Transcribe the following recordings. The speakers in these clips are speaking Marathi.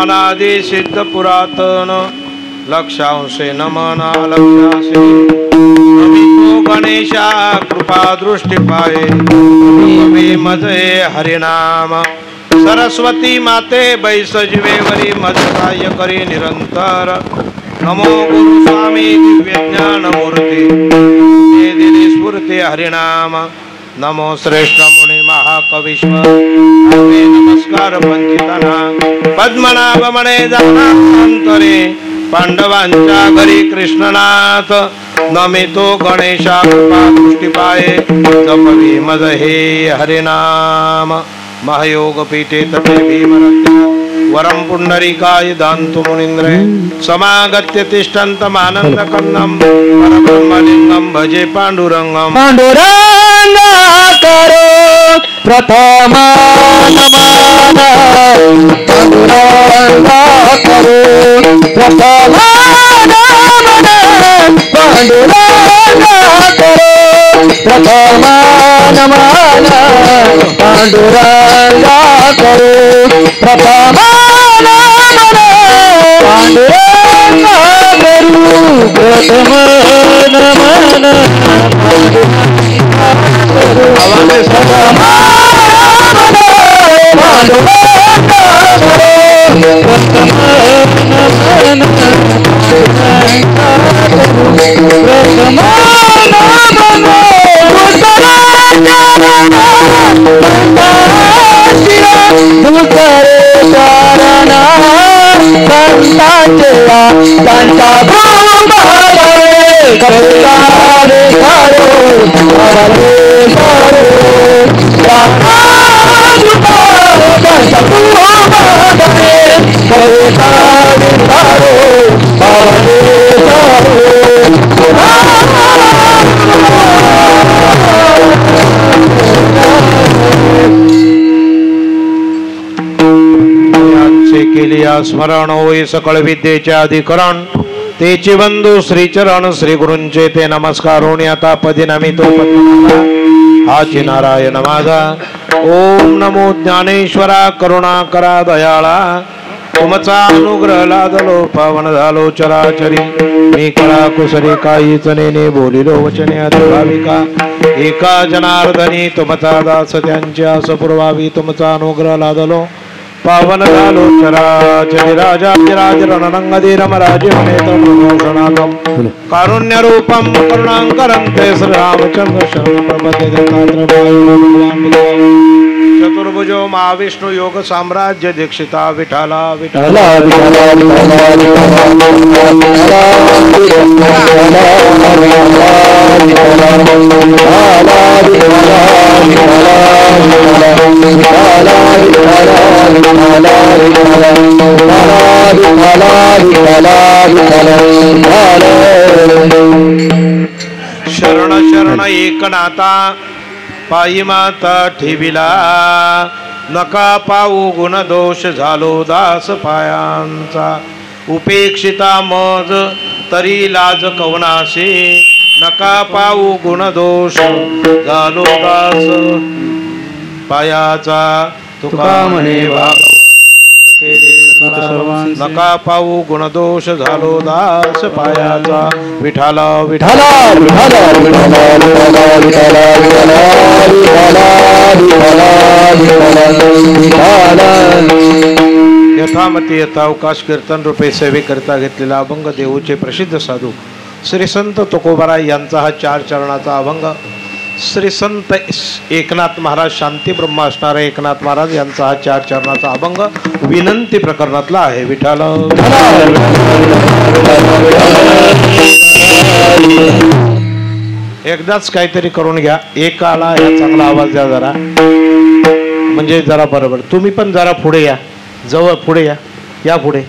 अनादि सिद्ध पुरातन लक्षांशे नमना लक्षांशे नमितो गणेशा कृपा दृष्टि पाये नमे मजे हरिनाम सरस्वती माते बैसजवे वरी मजकाय करी निरंतर नमो गुरु स्वामी दिव्य ज्ञान मूर्ति दिनी स्फूर्ति हरिनाम नमो श्रेष्ठ मुनि महाकविश्वर नमस्कार पंचितना पद्मनाभ मणे जानांतरे पांडवांच्या घरी कृष्णनाथ नमितो गणेशा कृपा दृष्टि पाये जपवी मज हे हरिनाम महयोग पीठे तटे भीमरत्या वरम पुंडरीकाय दान्तु मुनीन्द्रे समागत्य तिष्ठन्तमानंद कन्नम परब्रह्मलिंगम भजे पांडुरंगम पांडुरंगा करो प्रथमा नमन पांडुरंगा करो प्रथमा नमन पांडुरंगा करो प्रथमा नमन पांडुरंगा करो प्रथमा नमन पांडुरंगा करो प्रथमा नमन अवने सदा स्मरण होई सकळ विद्येचे अधिकरण तेचे बंधू श्रीचरण श्री गुरूंचे ते नमस्कार होणे आता पदी नमितो हाची नारायण माझा ओम नमो ज्ञानेश्वरा करुणा करा दयाळा तुमचा अनुग्रह लादलो पावन झालो चराचरी मी कळा कुसरी काहीच नेने बोलिलो वचने अतिभाविका एका जनार्दनी तुमचा दास त्यांची आस पुरवावी तुमचा अनुग्रह लादलो पावन झालो चराचरी राजाधिराज रणरंगधीरम राजमनेत्रमोषणाकं कारुण्य रूपम करुणाकरं ते श्रीरामचंद्र शरण प्रपद्ये दत्तात्रय चतुर्भुजो महाविष्णू योग साम्राज्य दीक्षिता विठाला विठाला शरण शरण एकनाथा पायी माता ठेविला नका पाऊ गुण दोष झालो दास पायांचा उपेक्षिता मज तरी लाज कवनासे नका पाऊ गुण दोष झालो दास पायाचा तुका म्हणे नका पाऊ गुणदोष झालो दास पायाचा विठाला विठाला यथामती यथावकाश कीर्तन रूपे सेवेकरिता घेतलेला अभंग देऊचे प्रसिद्ध साधू श्री संत तुकोबाराय यांचा हा 4 चरणाचा अभंग श्री संत एकनाथ महाराज शांती ब्रह्म असणारे एकनाथ महाराज यांचा हा 4 चरणाचा अभंग विनंती प्रकरणातला आहे विठाल एकदाच काहीतरी करून घ्या एकाला ह्या चांगला आवाज द्या जरा म्हणजे जरा बरोबर तुम्ही पण जरा पुढे या जवळ पुढे या पुढे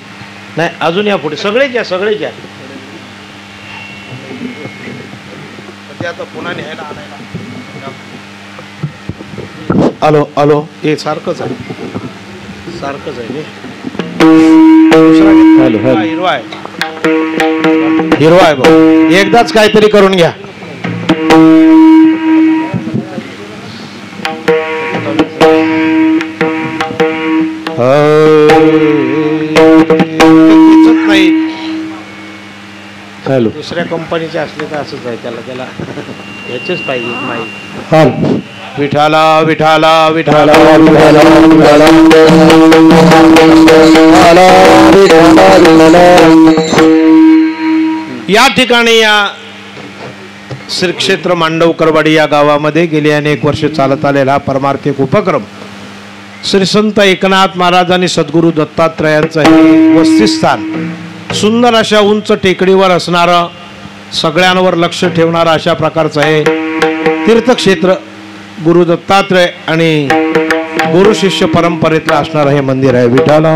नाही अजून या पुढे सगळेच या आता पुन्हा न्यायला आणायला आलो हे सारखंच आहे हिरवा आहे भाऊ एकदाच काहीतरी करून घ्या नाही दुसऱ्या कंपनीचे असले तर असंच आहे त्याला ह्याचेच पाहिजे माहिती विठाला विठाला विठाला या ठिकाणी या श्री क्षेत्र मांडवकरवाडी या गावामध्ये गेली अनेक वर्ष चालत आलेला परमार्थिक उपक्रम श्री संत एकनाथ महाराज आणि सद्गुरू दत्तात्रयांचं हे वसतिस्थान सुंदर अशा उंच टेकडीवर असणारं सगळ्यांवर लक्ष ठेवणारं अशा प्रकारचं आहे तीर्थक्षेत्र गुरु दत्तात्रय आणि गुरु शिष्य परंपरेतलं असणारं हे मंदिर आहे विठाला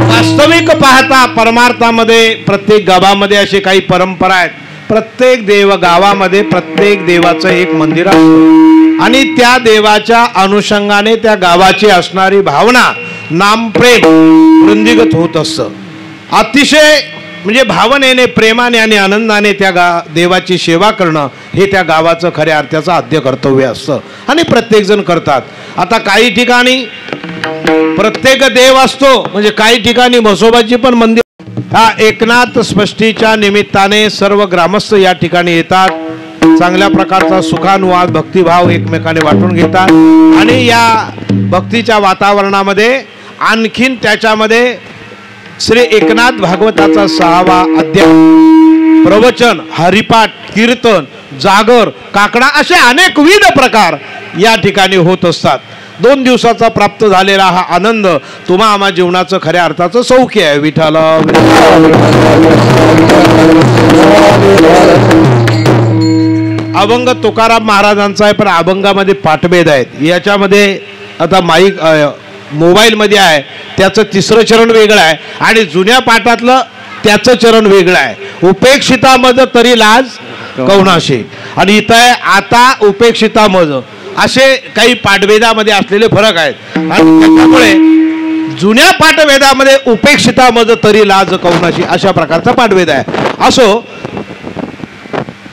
वास्तविक पाहता परमार्थामध्ये प्रत्येक गावामध्ये अशी काही परंपरा आहेत प्रत्येक गावामध्ये प्रत्येक देवाचं एक मंदिर असतं आणि त्या देवाच्या अनुषंगाने त्या गावाची असणारी भावना नामप्रेम वृंदीगत होत असतं अतिशय म्हणजे भावनेने प्रेमाने आणि आनंदाने त्या देवाची सेवा करणं हे त्या गावाचं खऱ्या अर्थाचं आद्य कर्तव्य असतं आणि प्रत्येक जण करतात आता काही ठिकाणी प्रत्येक देव असतो म्हणजे काही ठिकाणी म्हसोबाची पण मंदिर हा एकनाथ षष्ठीच्या निमित्ताने सर्व ग्रामस्थ या ठिकाणी येतात चांगल्या प्रकारचा सुखानुवाद भक्तिभाव एकमेकाने वाटून घेतात आणि या भक्तीच्या वातावरणामध्ये आणखीन त्याच्यामध्ये श्री एकनाथ भागवताचा 6वा अध्याय प्रवचन हरिपाठ कीर्तन जागर काकडा असे अनेक विविध प्रकार या ठिकाणी होत असतात 2 दिवसाचा प्राप्त झालेला हा आनंद तुम्हा आम्हा जीवनाचं खऱ्या अर्थाचं सौख्य आहे विठाला अभंग तुकाराम महाराजांचा आहे पण अभंगामध्ये पाठभेद आहेत याच्यामध्ये आता माईक मोबाईल मध्ये आहे त्याचं 3रं चरण वेगळं आहे आणि जुन्या पाठातलं त्याचं चरण वेगळं आहे उपेक्षिता मज तरी लाज कवनाशी आणि इथं आहे आता उपेक्षिता मज असे काही पाठभेदामध्ये असलेले फरक आहेत आणि त्याच्यामुळे जुन्या पाठभेदामध्ये उपेक्षिता मज तरी लाज कवनाशी अशा प्रकारचा पाठभेद आहे असो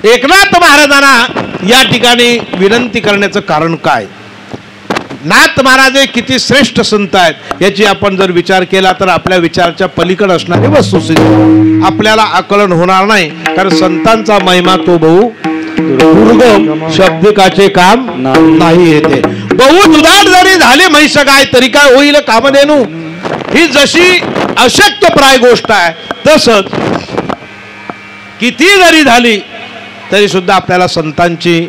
एकनाथ महाराजांना या ठिकाणी विनंती करण्याचं कारण काय नाथ महाराज किती श्रेष्ठ संत आहेत याची आपण जर विचार केला तर आपल्या विचाराच्या पलीकडे असणारी वस्तुस्थिती आपल्याला आकलन होणार नाही कारण संतांचा महिमा तो बहु दुर्गम शब्दिकाचे काम नाही येते बहु दुधाट जरी झाले म्हैस गाय तरी काय होईल कामधेनू ही जशी अशक्यप्राय गोष्ट आहे तसंच किती जरी झाली तरी सुद्धा आपल्याला संतांची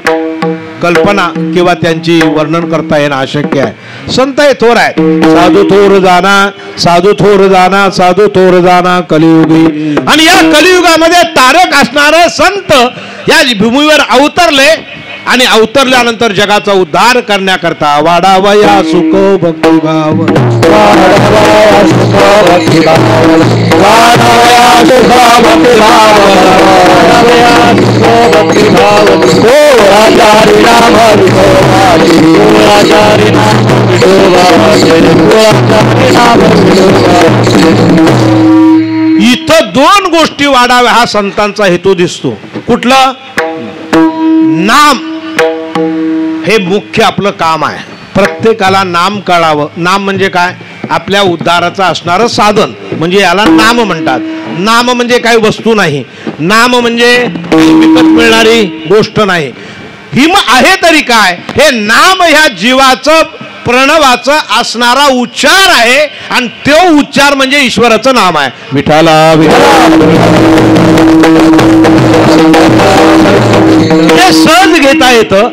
कल्पना किंवा त्यांची वर्णन करता येणं अशक्य आहे. संत हे थोर आहेत. साधू थोर जाना, साधू थोर जाना, साधू थोर जाना कलियुगी. आणि या कलियुगामध्ये तारक असणारे संत या भूमीवर अवतरले आणि अवतरल्यानंतर जगाचा उद्धार करण्याकरता वाढावया सुख भक्तिभाव, वाढावया सुख भक्तिभाव, वाढावया सुख भक्तिभाव, वाढावया सुख भक्तिभाव. ओ आचार्य नाम विठोबाचे, ओ आचार्य नाम विठोबाचे, ओ आचार्य नाम विठोबाचे. इथं दोन गोष्टी वाढाव्या हा संतांचा हेतू दिसतो. कुठलं? नाम हे मुख्य आपलं काम आहे. प्रत्येकाला नाम कळावं. नाम म्हणजे काय? आपल्या उद्धाराचं असणारं साधन, म्हणजे याला नाम म्हणतात. नाम म्हणजे काही वस्तू नाही. नाम म्हणजे विकत मिळणारी गोष्ट नाही. ही मग आहे तरी काय? हे नाम ह्या जीवाचं प्रणवाचं असणारा उच्चार आहे आणि तो उच्चार म्हणजे ईश्वराचं नाम आहे. विठाला हे सहज घेता येतं,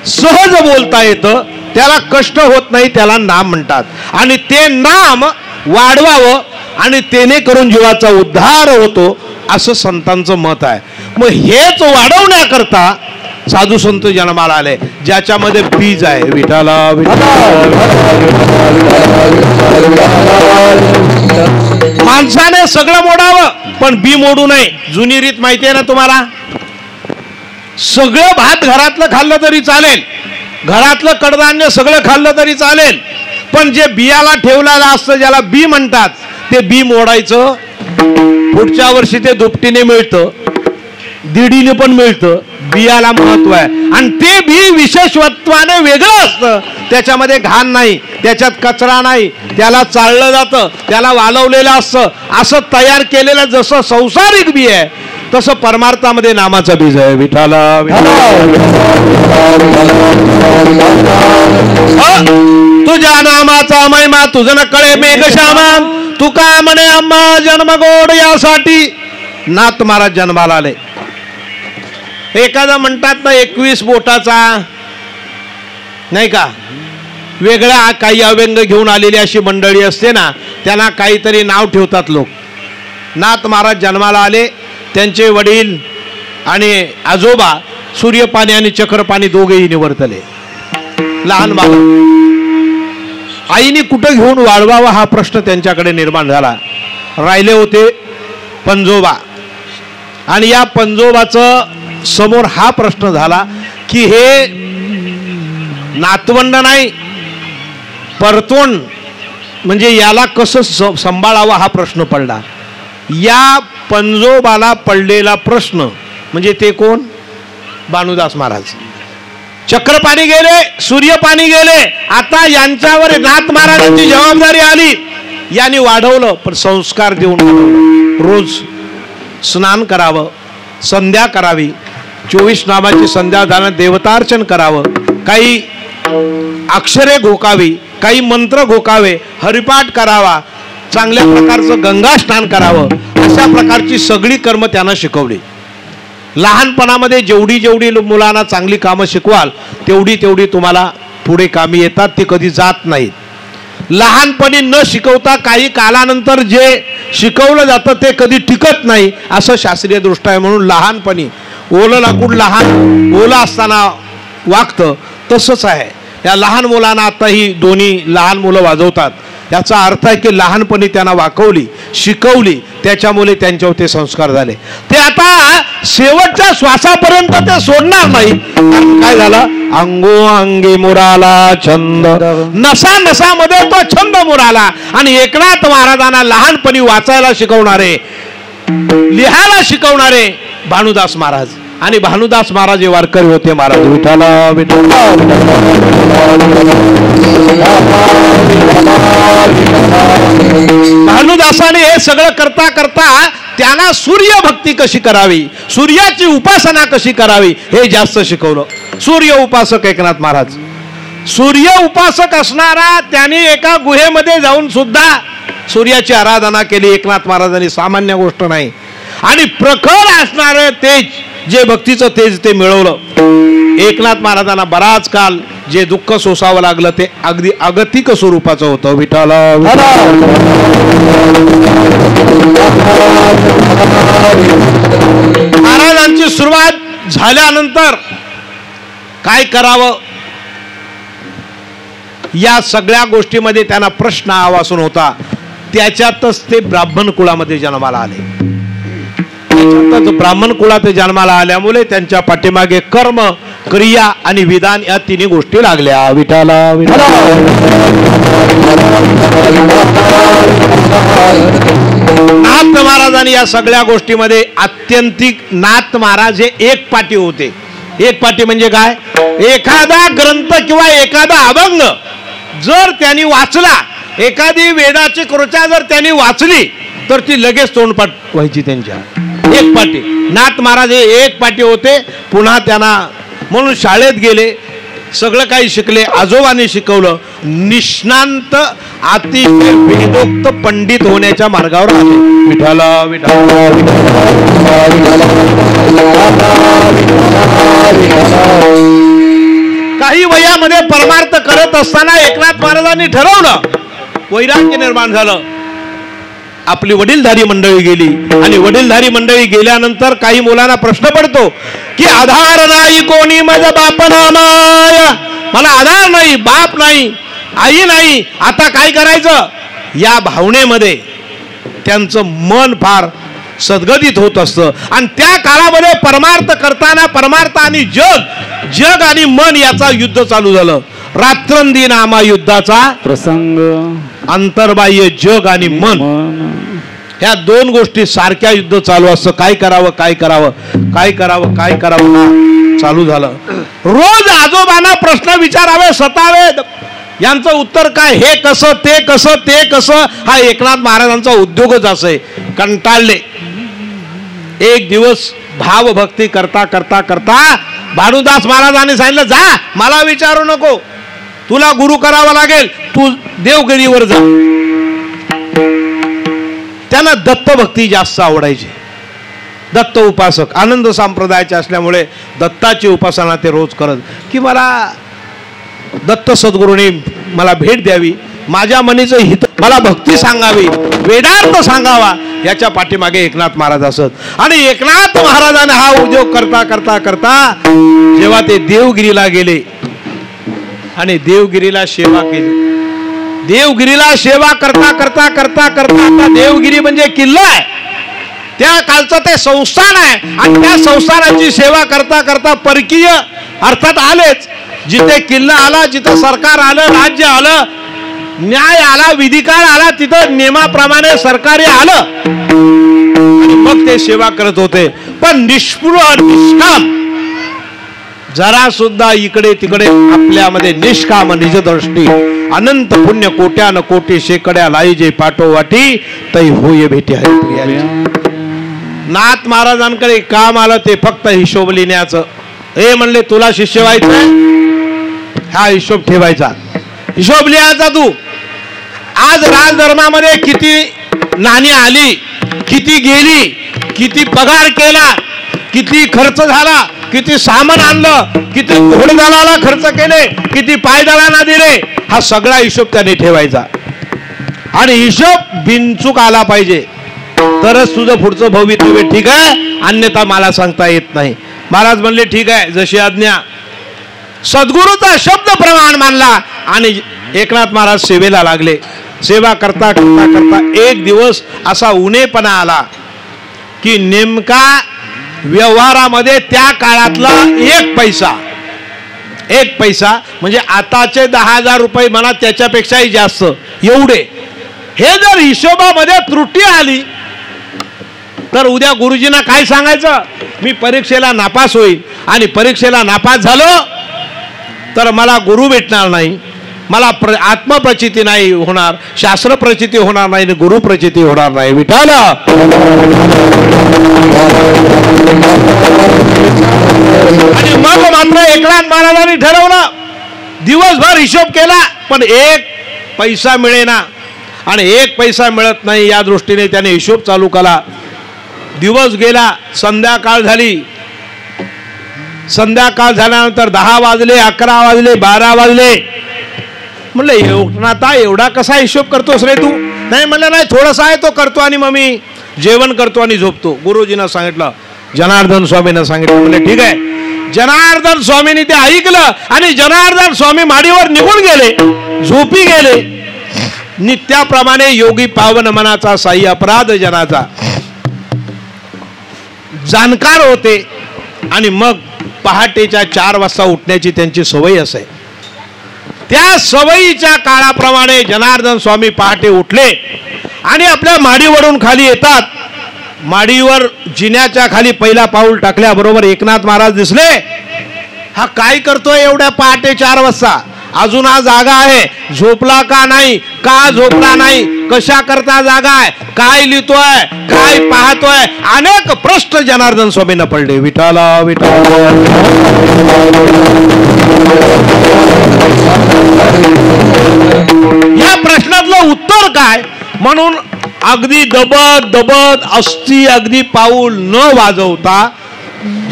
सहज बोलता येतं, त्याला कष्ट होत नाही, त्याला नाम म्हणतात. आणि ते नाम वाढवावं आणि तेने करून जीवाचा उद्धार होतो असं संतांचं मत आहे. मग हेच वाढवण्याकरता साधू संत जन्माला आले ज्याच्यामध्ये बीज आहे. विठाला माणसाने सगळं मोडावं पण बी मोडू नये. जुनी रीत माहिती आहे ना तुम्हाला? सगळं भात घरातलं खाल्लं तरी चालेल, घरातलं कडधान्य सगळं खाल्लं तरी चालेल, पण जे बियाला ठेवलेलं असतं ज्याला बी म्हणतात ते बी मोडायचं. पुढच्या वर्षी ते दुपटीने मिळतं, दीडीने पण मिळतं. बियाला महत्व आहे आणि ते बी विशेषत्वाने वेगळं असतं. त्याच्यामध्ये घाण नाही, त्याच्यात कचरा नाही, त्याला चाललं जातं, त्याला वालवलेलं असतं. असं तयार केलेलं जसं संसारिक बी आहे तसं परमार्थामध्ये नामाचं बीज आहे. विठाला तुझ्या नामाचा महिमा तुझं न कळे मेघश्यामा. तुका म्हणे आम्हा जन्मगोड यासाठी नाथ महाराज जन्माला आले. एखादा म्हणतात ना 21 बोटाचा, नाही का, वेगळ्या काही अव्यंग घेऊन आलेली अशी मंडळी असते ना, त्यांना काहीतरी नाव ठेवतात लोक. नाथ महाराज जन्माला आले. त्यांचे वडील आणि आजोबा सूर्यपाणी आणि चक्रपाणी दोघेही निवर्तले. लहान बालक आईने कुठं घेऊन वाढवावा हा प्रश्न त्यांच्याकडे निर्माण झाला. राहिले होते पंजोबा आणि या पंजोबाचं समोर हा प्रश्न झाला की हे नातवंड नाही परतोंड, म्हणजे याला कसं सांभाळावं हा प्रश्न पडला. या पंजोबाला पडलेला प्रश्न म्हणजे ते कोण? भानुदास महाराज. चक्रपाणी गेले, सूर्यपाणी गेले, आता यांच्यावर नाथ महाराजांची जबाबदारी आली. यांनी वाढवलं पण संस्कार देऊन वाढवलं. रोज स्नान करावं, संध्या करावी, 24 नामाची संध्या झाल्यानं देवतार्चन करावं, काही अक्षरे घोकावी, काही मंत्र घोकावे, हरिपाठ करावा, चांगल्या प्रकारचं गंगा स्नान करावं. अशा प्रकारची सगळी कर्म त्यांना शिकवली. लहानपणामध्ये जेवढी जेवढी मुलांना चांगली कामं शिकवाल तेवढी तेवढी तुम्हाला पुढे कामी येतात, ते कधी जात नाहीत. लहानपणी न शिकवता काही कालानंतर जे शिकवलं जातं ते कधी टिकत नाही असं शास्त्रीय दृष्टी आहे. म्हणून लहानपणी ओलं लाकूड लहान ओलं असताना वागतं तसंच आहे. या लहान मुलांना आता ही दोन्ही लहान मुलं वाजवतात. याचा अर्थ आहे की लहानपणी त्यांना वाकवली, शिकवली, त्याच्यामुळे त्यांच्यावर ते संस्कार झाले. ते आता शेवटच्या श्वासापर्यंत ते सोडणार नाही. काय झालं? अंगो अंगी मुराला छंद, नसा नसामध्ये तो छंद मुराला. आणि एकनाथ महाराजांना लहानपणी वाचायला शिकवणारे, लिहायला शिकवणारे भानुदास महाराज. आणि भानुदास महाराज हे वारकरी होते. महाराज विठाला भानुदासाने हे सगळं करता करता त्यांना सूर्य भक्ती कशी करावी, सूर्याची उपासना कशी करावी हे जास्त शिकवलं. सूर्य उपासक एकनाथ महाराज. सूर्य उपासक असणारा त्यांनी एका गुहेमध्ये जाऊन सुद्धा सूर्याची आराधना केली एकनाथ महाराजांनी. सामान्य गोष्ट नाही. आणि प्रखर असणारे तेज जे भक्तीचं तेज ते मिळवलं. एकनाथ महाराजांना बराच काल जे दुःख सोसावं लागलं ते अगदी अगतिक स्वरूपाचं होतं. विठ्ठल महाराजांची सुरुवात झाल्यानंतर काय करावं या सगळ्या गोष्टीमध्ये त्यांना प्रश्न आवासून होता. त्याच्यातच ते ब्राह्मण कुळामध्ये जन्माला आले. त्याच्यातच ब्राह्मण कुळात जन्माला आल्यामुळे त्यांच्या पाठीमागे कर्म, क्रिया आणि विधान या तिन्ही गोष्टी लागल्या. विठाला नाथ महाराजांनी या सगळ्या गोष्टीमध्ये आत्यंतिक नाथ महाराज हे एक पाटी होते. एक पाटी म्हणजे काय? एखादा ग्रंथ किंवा एखादा अभंग जर त्यांनी वाचला, एखादी वेदाची कृत्या जर त्यांनी वाचली तर ती लगेच तोंडपाठ व्हायची त्यांच्या. एक पाटी नाथ महाराज हे एक पाटी होते. पुन्हा त्यांना म्हणून शाळेत गेले, सगळं काही शिकले, आजोबांनी शिकवलं. निष्णांत अतिशय वेदोक्त पंडित होण्याच्या मार्गावर आले. विठाला काही वयामध्ये परमार्थ करत असताना एकनाथ महाराजांनी ठरवलं, वैराग्य निर्माण झालं. आपली वडीलधारी मंडळी गेली आणि वडीलधारी मंडळी गेल्यानंतर काही मुलांना प्रश्न पडतो की आधार नाही कोणी माझा बाप नामाय, मला आधार नाही, बाप नाही, आई नाही, आता काय करायचं? या भावनेमध्ये त्यांचं मन फार सद्गदित होत असतं. आणि त्या काळामध्ये परमार्थ करताना परमार्थ आणि जग आणि मन याचा युद्ध चालू झालं. रात्रंदिनामा युद्धाचा प्रसंग. अंतर्बाह्य जग आणि मन ह्या दोन गोष्टी सारख्या युद्ध चालू असतं. काय करावं काय करावं काय करावं काय करावं चालू झालं. रोज आजोबांना प्रश्न विचारावे, सतावे, यांचं उत्तर काय, हे कसं ते कसं ते कसं, हा एकनाथ महाराजांचा उद्योगच असे. कंटाळले. एक दिवस भावभक्ती करता करता करता भानुदास महाराजांनी सांगितलं, जा मला विचारू नको, तुला गुरु करावा लागेल, तू देवगिरीवर जा. त्यांना दत्तभक्ती जास्त आवडायची. दत्त उपासक आनंद संप्रदायाचे असल्यामुळे दत्ताची उपासना ते रोज करत. की मला दत्त सद्गुरूंनी मला भेट द्यावी, माझ्या मनीचं हित, मला भक्ती सांगावी, वेदार्थ सांगावा, याच्या पाठीमागे एकनाथ महाराज असत. आणि एकनाथ महाराजांनी हा उद्योग करता करता करता जेव्हा ते देवगिरीला गेले आणि देवगिरीला सेवा केली, देवगिरीला सेवा करता करता करता करता आता देवगिरी म्हणजे किल्ला आहे, त्या कालचं ते संस्थान आहे. आणि त्या संस्थानाची सेवा करता करता परकीय अर्थात आलेच. जिथे किल्ला आला, जिथे सरकार आलं, राज्य आलं, न्याय आला, विधिकाळ आला, तिथं नियमाप्रमाणे सरकारी आलं आणि मग ते सेवा करत होते. पण निष्पृह निष्काम, जरा सुद्धा इकडे तिकडे आपल्यामध्ये निष्काम निजदृष्टी, अनंत पुण्य कोट्यान कोटी शेकड्या लाईजे पाठो वाटी तै होय भेटी हरी प्रियाची. नाथ महाराजांकडे काम आलं ते फक्त हिशोब लिहिण्याचं. हे म्हणले तुला शिष्य व्हायचंय, हा हिशोब ठेवायचा, हिशोब लिहायचा. तू आज राजधर्मामध्ये किती नाणी आली, किती गेली, किती पगार केला, किती खर्च झाला, किती सामान आणलं, किती घोडदळाला खर्च केले, किती पायदळांना दिले, हा सगळा हिशोब त्याने ठेवायचा. आणि हिशोब बिनचूक आला पाहिजे तरच तुझं पुढचं भवितव्य ठीक आहे, अन्यथा मला सांगता येत नाही. महाराज म्हणले ठीक आहे, जशी आज्ञा. सद्गुरूचा शब्द प्रमाण मानला आणि एकनाथ महाराज सेवेला लागले. सेवा करता करता करता एक दिवस असा उणेपणा आला की नेमका व्यवहारामध्ये त्या काळातला एक पैसा म्हणजे आताचे 10,000 रुपये म्हणा, त्याच्यापेक्षाही जास्त, एवढे हे जर हिशोबामध्ये त्रुटी आली तर उद्या गुरुजींना काय सांगायचं? मी परीक्षेला नापास होईल आणि परीक्षेला नापास झालो तर मला गुरु भेटणार नाही, मला आत्मप्रचिती नाही होणार, शास्त्र प्रचिती होणार नाही, गुरु प्रचिती होणार नाही. विठ्ठल. आणि मग मात्र एकनाथ महाराजांनी ठरवलं, दिवसभर हिशोब केला पण एक पैसा मिळेना आणि एक पैसा मिळत नाही, या दृष्टीने त्याने हिशोब चालू केला. दिवस गेला, संध्याकाळ झाली, संध्याकाळ झाल्यानंतर 10 वाजले, 11 वाजले, 12 वाजले. म्हणलं एकनाथा एवढा कसा हिशोब करतोस रे तू? नाही म्हणलं नाही, थोडासा आहे तो करतो आणि मग मी जेवण करतो आणि झोपतो. गुरुजींना सांगितलं, जनार्दन स्वामींना सांगितलं. म्हणले ठीक आहे. जनार्दन स्वामींनी ते ऐकलं आणि जनार्दन स्वामी माडीवर निघून गेले, झोपी गेले. नित्याप्रमाणे योगी पावन मनाचा साई अपराध जनाचा जाणकार होते. आणि मग पहाटेच्या 4 वाजता उठण्याची त्यांची सवय असे. त्या सवयीच्या काळाप्रमाणे जनार्दन स्वामी पहाटे उठले आणि आपल्या माडीवरून खाली येतात. माडीवर जिन्याच्या खाली पहिला पाऊल टाकल्याबरोबर एकनाथ महाराज दिसले. हा काय करतोय एवढ्या पहाटे 4 वाजता? अजून हा जागा आहे, झोपला का नाही, का झोपला नाही, कशा करता जागा आहे, काय लिहितोय, काय पाहतोय, अनेक प्रश्न जनार्दन स्वामींना पडले. विठाला विठाला. या प्रश्नातलं उत्तर काय म्हणून अगदी दबत दबत अस्थि अगदी पाऊल न वाजवता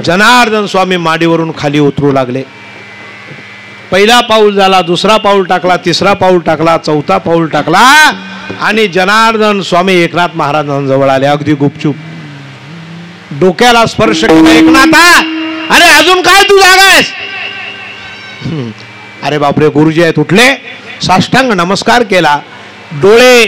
जनार्दन स्वामी माडीवरून खाली उतरू लागले. पहिला पाऊल झाला, दुसरा पाऊल टाकला, तिसरा पाऊल टाकला, चौथा पाऊल टाकला आणि जनार्दन स्वामी एकनाथ महाराजांजवळ आले. अगदी गुपचूप डोक्याला स्पर्श केला. एकनाथा, अरे अजून काय तू जागा आहेस? अरे बापरे, गुरुजी आहेत. उठले, साष्टांग नमस्कार केला. डोळे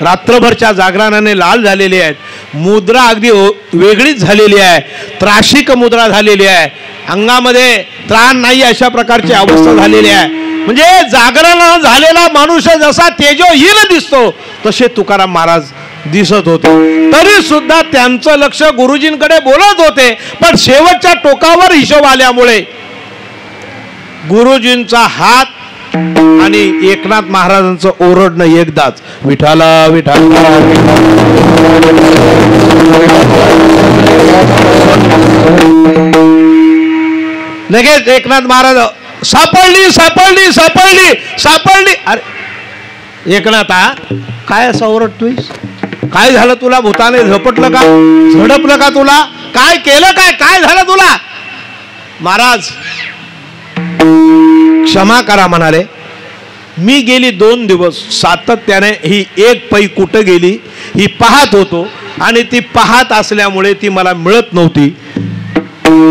रात्रभरच्या जागरणाने लाल झालेले आहेत. मुद्रा अगदी वेगळीच झालेली आहे, त्राशिक मुद्रा झालेली आहे. अंगामध्ये त्राण नाही अशा प्रकारची अवस्था झालेली आहे. म्हणजे जागरण झालेला मनुष्य जसा तेजोहीन दिसतो तसे तुकाराम महाराज दिसत होते. तरी सुद्धा त्यांचं लक्ष गुरुजींकडे बोलत होते. पण शेवटच्या टोकावर हिशोब आल्यामुळे गुरुजींचा हात आणि एकनाथ महाराजांचं ओरडणं एकदाच, विठाला विठाला. लगेच एकनाथ महाराज, सापडली सापडली सापडली सापडली. अरे एकनाथा, काय असं ओरडतोयस? काय झालं तुला? भूताने झपटलं का, झडपलं का तुला? काय केलं? काय काय झालं तुला? महाराज क्षमा करा म्हणाले. मी गेली 2 दिवस सातत्याने ही एक पै कुठं गेली ही पाहत होतो आणि ती पाहत असल्यामुळे ती मला मिळत नव्हती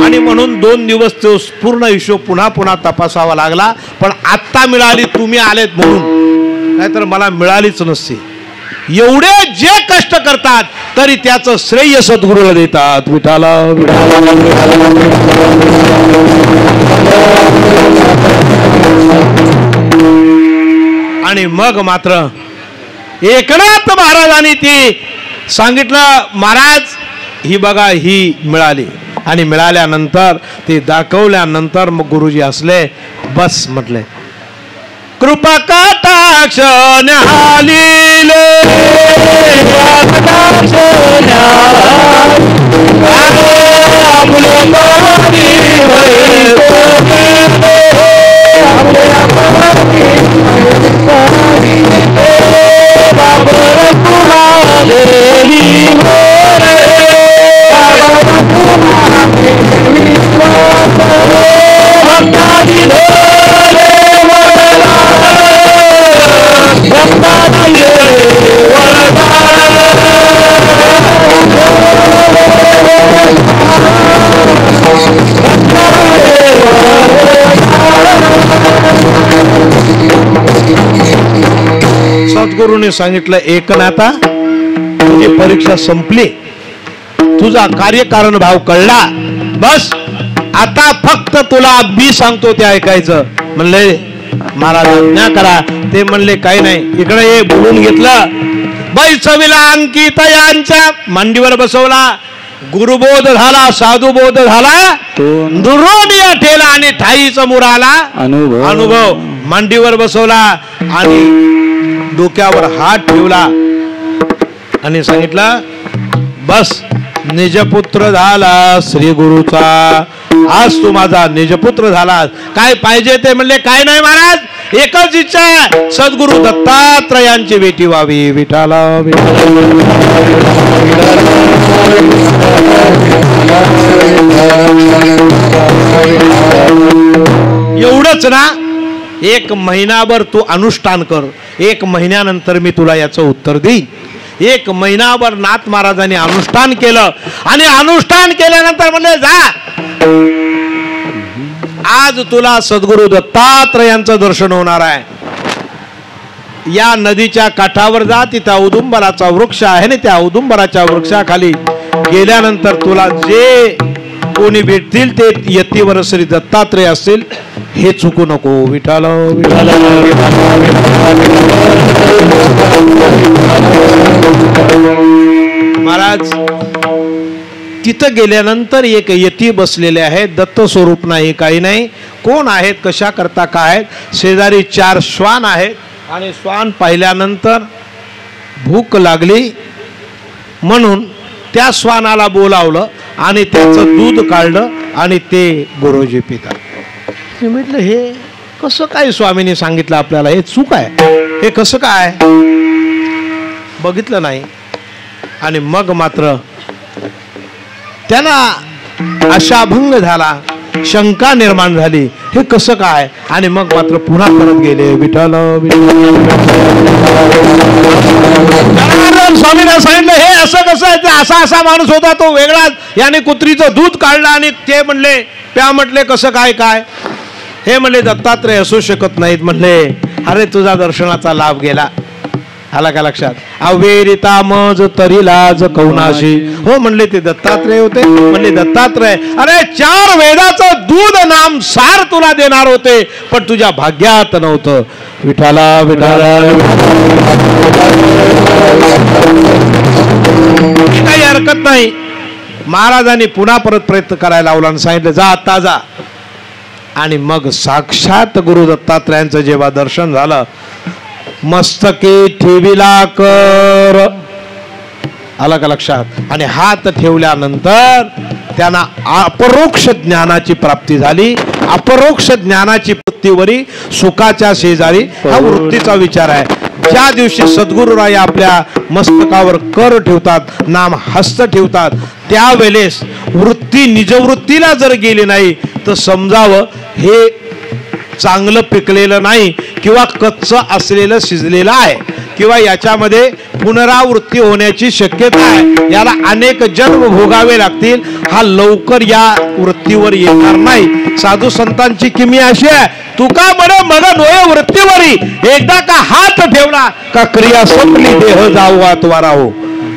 आणि म्हणून 2 दिवस तो पूर्ण हिशोब पुन्हा पुन्हा तपासावा लागला. पण आत्ता मिळाली, तुम्ही आलेत म्हणून, नाहीतर मला मिळालीच नसती. एवढे जे कष्ट करतात तरी त्याचं श्रेय सद्गुरूला देतात. विठाला आणि मग मात्र एकनाथ महाराजांनी ती सांगितलं, महाराज ही बघा ही मिळाली. आणि मिळाल्यानंतर ते दाखवल्यानंतर मग गुरुजी असले, बस म्हटले, कृपा कटाक्ष न्याहालिले, सद्गुरूने सांगितलं, एकनाथा तुझी परीक्षा संपली, तुझा कार्यकारण भाव कळला, बस आता फक्त तुला मी सांगतो ते ऐकायचं. म्हणले महाराज आज्ञा करा. ते म्हणले काही नाही, इकडे ये. बोलून घेतलं. बैसविला अंकित यांच्या मांडीवर बसवला. गुरुबोध झाला, साधुबोध झाला, दुरोडिया ठेला आणि ठाईचा मुराला अनुभव. मांडीवर बसवला आणि डोक्यावर हात ठेवला आणि सांगितलं, बस निजपुत्र झाला श्री गुरुचा, आज तू माझा निजपुत्र झाला. काय पाहिजे ते म्हणले, काय नाही महाराज, एकच इच्छा, सद्गुरु दत्तात्रयांची भेटी व्हावी. विठाला विठाला. एवढंच ना, 1 महिनाभर तू अनुष्ठान कर, 1 महिन्यानंतर मी तुला याचं उत्तर देईन. 1 महिनाभर नाथ महाराजांनी अनुष्ठान केलं आणि अनुष्ठान केल्यानंतर म्हणले जा, आज तुला सद्गुरु दत्तात्रयांचं दर्शन होणार आहे. या नदीच्या काठावर जा, तिथं औदुंबराचा वृक्ष आहे ना, त्या औदुंबराच्या वृक्षाखाली गेल्यानंतर तुला जे कोणी भेटतील ते यतीवर श्री दत्तात्रय असतील, हे चुकू नको. विठ्ठल विठ्ठल. महाराज तिथं गेल्यानंतर एक यती बसलेले आहेत, दत्त स्वरूप नाही, काही नाही. कोण आहेत, कशा करता काय आहेत? शेजारी 4 श्वान आहेत आणि श्वान पाहिल्यानंतर भूक लागली म्हणून त्या श्वानाला बोलावलं आणि त्याचं दूध काढलं आणि ते गुरुजी पितात. मी म्हटलं हे कसं काय स्वामींनी सांगितलं आपल्याला, हे चूक आहे, हे कसं काय? बघितलं नाही. आणि मग मात्र त्यांना आशाभंग झाला, शंका निर्माण झाली, हे कसं काय? आणि मग मात्र पुन्हा परत गेले. विठ्ठल स्वामींना सांगितलं हे असं कसं आहे? असा माणूस होता तो वेगळाच, याने कुत्रीचं दूध काढलं आणि ते म्हणले प्या. म्हटले कसं काय काय? हे म्हणले दत्तात्रय असू शकत नाहीत. म्हणले अरे तुझा दर्शनाचा लाभ गेला. आला का लक्षात? अवेरिता मज तरी लाज कौनाशी. हो म्हणले ते दत्तात्रय होते. म्हणले दत्तात्रय अरे 4 वेदाचं दूध नाम सार तुला देणार होते, पण तुझ्या भाग्यात नव्हतं. विठाला विठाला. काही हरकत नाही. महाराजांनी पुन्हा परत प्रयत्न करायला लावला आणि सांगितलं जा आता जा. आणि मग साक्षात गुरु दत्तात्रयांचं जेव्हा दर्शन झालं, मस्तके ठेविला कर. आला का लक्षात? आणि हात ठेवल्यानंतर त्यांना अपरोक्ष ज्ञानाची प्राप्ती झाली. अपरोक्ष ज्ञानाची वृत्तीवरी सुखाच्या शेजारी हा वृत्तीचा विचार आहे. ज्या दिवशी सद्गुरुराय आपल्या मस्तकावर कर ठेवतात, नाम हस्त ठेवतात, त्यावेळेस वृत्ती निजवृत्तीला जर गेली नाही तर समजावं हे चांगलं पिकलेलं नाही किंवा कच्चं असलेलं शिजलेलं आहे किंवा याच्यामध्ये पुनरावृत्ती होण्याची शक्यता आहे. याला अनेक जन्म भोगावे लागतील. हा लवकर या वृत्तीवर येणार नाही. साधू संतांची किमी अशी आहे, तुका म्हणे मग नोय वृत्तीवरी, एकदा का हात ठेवला का क्रिया संपली, देह जाऊ त्वारा हो.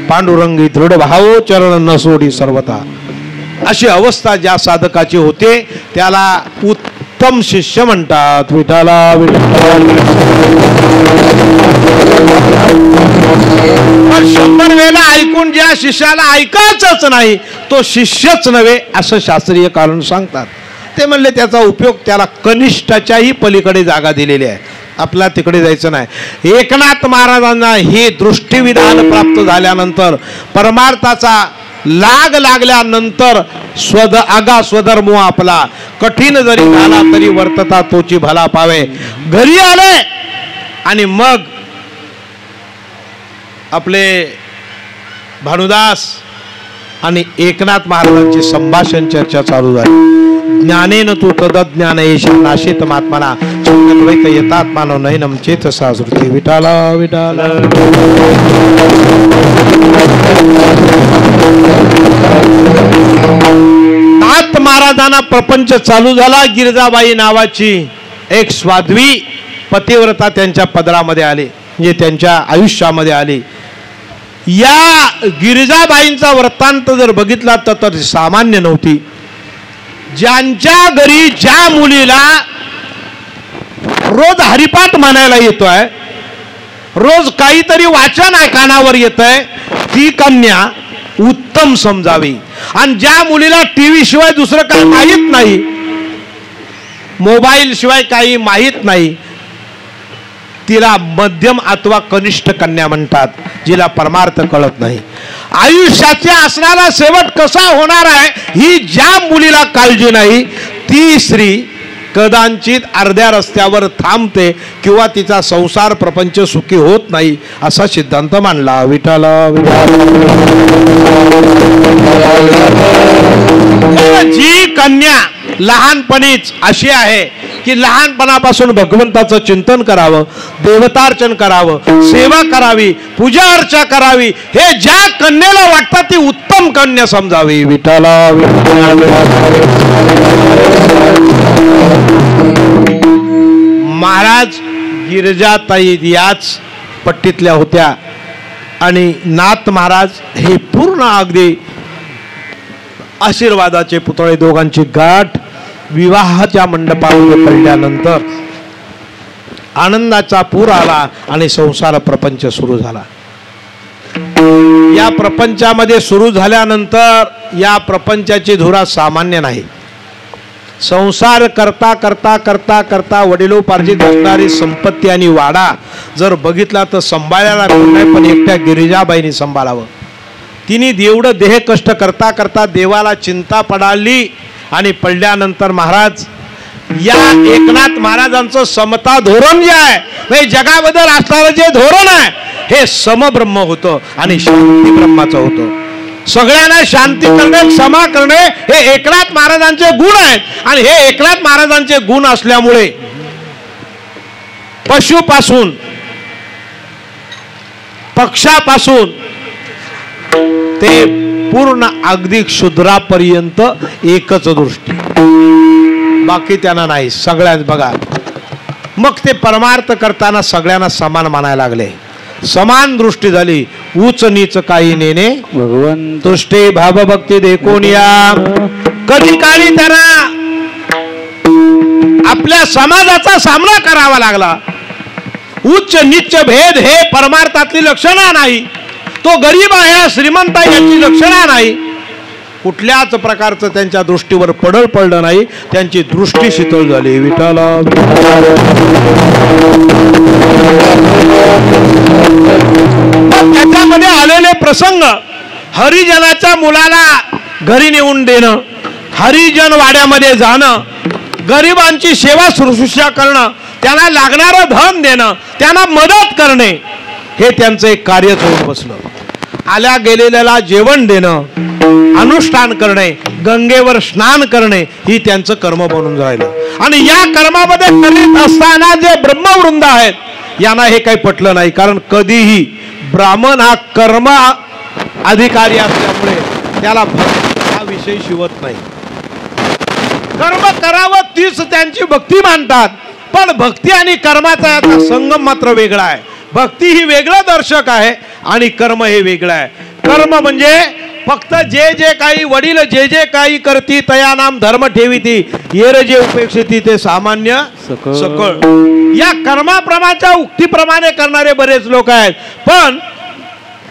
पांडुरंगी दृढ भावो चरण न सोडी सर्वता. अशी अवस्था ज्या साधकाची होते त्याला उत्तम शिष्य म्हणतात. विठाला विठाला. 100 वेळा ऐकून ज्या शिष्याला ऐकायचंच नाही तो शिष्यच नव्हे असं शास्त्रीय कारण सांगतात. ते म्हणले त्याचा उपयोग त्याला कनिष्ठाच्याही पलीकडे जागा दिलेली आहे, आपला तिकडे जायचं नाही. एकनाथ महाराजांना हे दृष्टिविधान प्राप्त झाल्यानंतर, परमार्थाचा लाग लागल्यानंतर स्वधर्म आपला कठीण जरी झाला तरी वर्तता तोची भला पावे, घरी आले. आणि मग आपले भानुदास आणि एकनाथ महाराजांची संभाषण चर्चा चालू झाली. ज्ञानेन तू तदज्ञान येश नाशित महात्माना चिंतनवैत यतात्मानो नयनम चेतसा श्रुती. विठाला विठाला. नाथ महाराजांना प्रपंच चालू झाला. गिरजाबाई नावाची एक स्वाध्वी पतिव्रता त्यांच्या पदरामध्ये आली, म्हणजे त्यांच्या आयुष्यामध्ये आली. या गिरिजाबाईंचा वृत्तांत जर बघितला तर सामान्य नव्हती. ज्यांच्या घरी ज्या मुलीला रोज हरिपाठ म्हणायला येतोय, रोज काहीतरी वाचन कानावर येतंय, ती कन्या उत्तम समजावी. आणि ज्या मुलीला टीव्ही शिवाय दुसरं काही माहीत नाही, मोबाईल शिवाय काही माहीत नाही, तिला मध्यम अथवा कनिष्ठ कन्या म्हणतात, जिला परमार्थ कळत नाही. आयुष्याचा असणारा शेवट कसा होणार आहे ही ज्या मुलीला काळजी नाही, ती स्त्री कदाचित अर्ध्या रस्त्यावर थांबते किंवा तिचा संसार प्रपंच सुखी होत नाही असा सिद्धांत मांडला. विठाला जी कन्या लहानपणीच अशी आहे की लहानपणापासून भगवंताचं चिंतन करावं, देवतार्चन करावं, सेवा करावी, पूजा अर्चा करावी, हे ज्या कन्येला वाटतं ती उत्तम कन्या समजावी. विठ्ठला महाराज गिरिजाताई याच पट्टीतल्या होत्या आणि नाथ महाराज हे पूर्ण अगदी आशीर्वादाचे पुतळे. दोघांची गाठ विवाहाच्या मंडपामध्ये पडल्यानंतर आनंदाचा पूर आला आणि संसार प्रपंच सुरू झाला. या प्रपंचामध्ये सुरू झाल्यानंतर या प्रपंचाची धुरा सामान्य नाही. संसार करता करता करता करता वडिलोपार्जित असणारी संपत्ती आणि वाडा जर बघितला तर सांभाळायला नाही, पण एकट्या गिरिजाबाईंनी सांभाळावं. तिने एवढं देह कष्ट करता करता देवाला चिंता पडाली आणि पडल्यानंतर महाराज या एकनाथ महाराजांचं समता धोरण जे आहे, म्हणजे जगाबद्दल असणारं जे धोरण आहे हे समब्रह्म होतं आणि शांती ब्रह्माचं होतं. सगळ्यांना शांती करणे, क्षमा करणे हे एकनाथ महाराजांचे गुण आहेत आणि हे एकनाथ महाराजांचे गुण असल्यामुळे पशुपासून पक्षापासून ते पूर्ण अगदी क्षुद्रापर्यंत एकच दृष्टी, बाकी त्यांना नाही. सगळ्याच बघा, मग ते परमार्थ करताना सगळ्यांना समान मानायला लागले. समान दृष्टी झाली. उच नीच काही नेणे भगवंत तुष्टे भावभक्ती देखून या. कधी काळी त्यांना आपल्या समाजाचा सामना करावा लागला. उच्च नीच भेद हे परमार्थातली लक्षणं नाही. तो गरीब आहे श्रीमंत आहे याची लक्षणं नाही. कुठल्याच प्रकारचं त्यांच्या दृष्टीवर पडलं नाही. त्यांची दृष्टी शीतल झाली. विठ्ठला त्याच्यामध्ये आलेले प्रसंग, हरिजनाच्या मुलाला घरी नेऊन देणं, हरिजन वाड्यामध्ये जाणं, गरिबांची सेवा शुश्रूषा करणं, त्यांना लागणारं धन देणं, त्यांना मदत करणे, हे त्यांचं एक कार्यच होऊन बसलं. आल्या गेलेल्याला जेवण देणं, अनुष्ठान करणे, गंगेवर स्नान करणे ही त्यांचं कर्म बनून राहिलं. आणि या कर्मामध्ये करीत असताना जे ब्रह्मवृंद आहेत यांना हे काही पटलं नाही. कारण कधीही ब्राह्मण हा कर्म अधिकारी असल्यामुळे त्याला भक्ती हा विषय शिवत नाही. कर्म करावं तीच त्यांची भक्ती मानतात. पण भक्ती आणि कर्माचा याचा संगम मात्र वेगळा आहे. भक्ती ही वेगळं दर्शक आहे आणि कर्म हे वेगळं आहे. कर्म म्हणजे फक्त जे जे काही वडील जे जे काही करती तया नाम धर्म ठेविती, येर जे उपेक्षिती ते सामान्य सकळ. या कर्माप्रमाच्या उक्तीप्रमाणे करणारे बरेच लोक आहेत. पण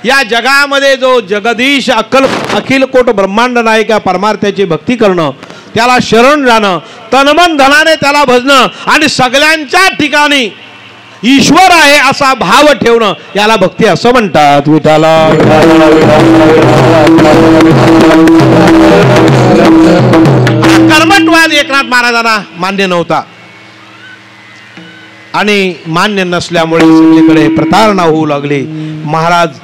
या जगामध्ये जो जगदीश अखिल कोट ब्रह्मांड नायक परमार्थाची भक्ती करणं, त्याला शरण जाणं, तनमन धनाने त्याला भजणं आणि सगळ्यांच्या ठिकाणी ईश्वर आहे असा भाव ठेवणं याला भक्ती असं म्हणतात. विठ्ठला कर्मठवाद एकनाथ महाराजांना मान्य नव्हता आणि मान्य नसल्यामुळे सगळीकडे प्रतारणा होऊ लागली. महाराज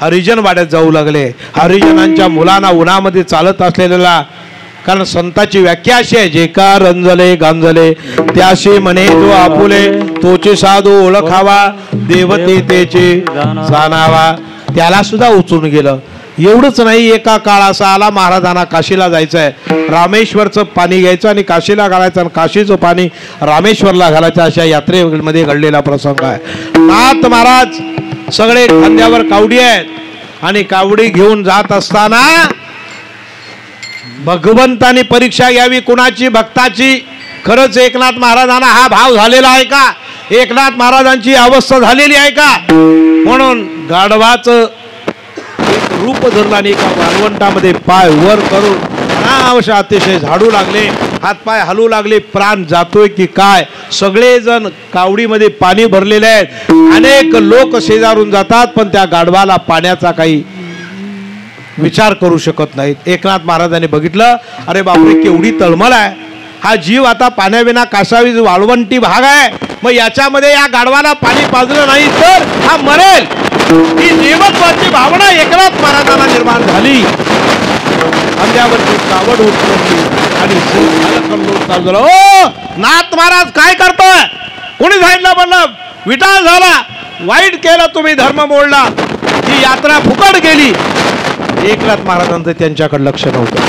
हरिजन वाड्यात जाऊ लागले. हरिजनांच्या मुलांना उन्हामध्ये चालत असलेल्याला, कारण संताची व्याख्या अशी आहे, जे का रंजले गांजले त्याशी म्हणे तो आपुले, तोचे साधू ओळखावा देवते तेचे जाणावा. त्याला सुद्धा उचलून गेलं. एवढंच नाही, एका काळ असा आला महाराजांना काशीला जायचंय, रामेश्वरचं पाणी घ्यायचं आणि काशीला घालायचं आणि काशीचं पाणी रामेश्वरला घालायचं, अशा यात्रेमध्ये घडलेला प्रसंग आहे. नाथ महाराज सगळे खांद्यावर कावडी आहेत आणि कावडी घेऊन जात असताना भगवंतानी परीक्षा घ्यावी कुणाची, भक्ताची. खरंच एकनाथ महाराजांना हा भाव झालेला आहे का? एकनाथ महाराजांची अवस्था झालेली आहे का? म्हणून गाढवाचं एक रूप धरलं आणि एका वाळवंटामध्ये पाय वर करून अनावश्यक अतिशय झाडू लागले, हातपाय हलू लागले. प्राण जातोय की काय? सगळेजण कावडीमध्ये पाणी भरलेले आहेत. अनेक लोक शेजारून जातात पण त्या गाढवाला पाण्याचा काही विचार करू शकत नाहीत. एकनाथ महाराजांनी बघितलं, अरे बापरे केवढी तळमळ आहे. हा जीव आता पाण्याविना कासावी वाळवंटी भाग आहे. मग याच्यामध्ये या गाढवाला पाणी पाजलं नाही तर हा मरेल. ही देवत्वाची भावना एकनाथ महाराजांना निर्माण झाली. खांद्यावरची कावड उचलली आणि चालू झालं. ओ नाथ महाराज काय करतोय? कोणी सांगितलं? म्हणलं विटाळ झाला, वाईट केलं तुम्ही, धर्म मोडला, ही यात्रा फुकट गेली. एकनाथ महाराजांचं त्यांच्याकडे लक्ष नव्हतं.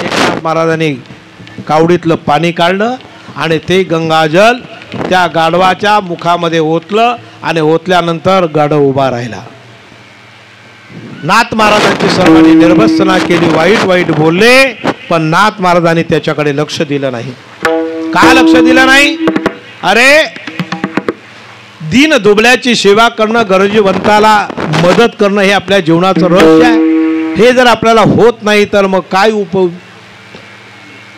एकनाथ महाराजांनी कावडीतलं पाणी काढलं आणि ते गंगाजल त्या गाढवाच्या मुखामध्ये ओतलं आणि ओतल्यानंतर गाढव उभा राहिला. नाथ महाराजांची सर्वांनी निर्भत्सना केली, वाईट वाईट बोलले, पण नाथ महाराजांनी त्याच्याकडे लक्ष दिलं नाही. का लक्ष दिलं नाही? अरे दीन दुबळ्याची सेवा करणं, गरजवंताला मदत करणं हे आपल्या जीवनाचं रहस्य आहे. हे जर आपल्याला होत नाही तर मग काय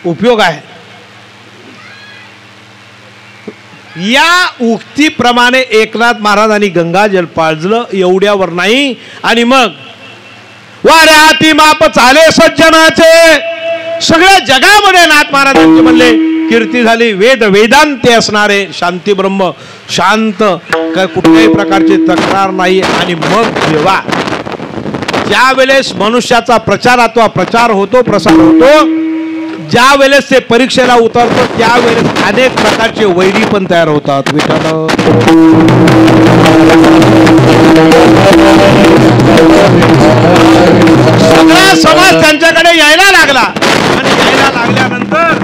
उपयोग आहे? या उक्तीप्रमाणे एकनाथ महाराजांनी गंगाजल पाजलं, एवढ्यावर नाही. आणि मग वाऱ्या हाती माप चाले सज्जनाचे, सगळ्या जगामध्ये नाथ महाराजांचे म्हणले कीर्ती झाली. वेद वेदांते असणारे शांती ब्रह्म, शांत, काय कुठल्याही प्रकारची तक्रार नाही. आणि मग जेव्हा ज्या वेळेस मनुष्याचा प्रचार होतो, प्रसार होतो, ज्या वेळेस ते परीक्षेला उतरतो, त्यावेळेस अनेक प्रकारचे वैरी पण तयार होतात. विठ्ठल सगळा समाज त्यांच्याकडे यायला लागला. आणि यायला लागल्यानंतर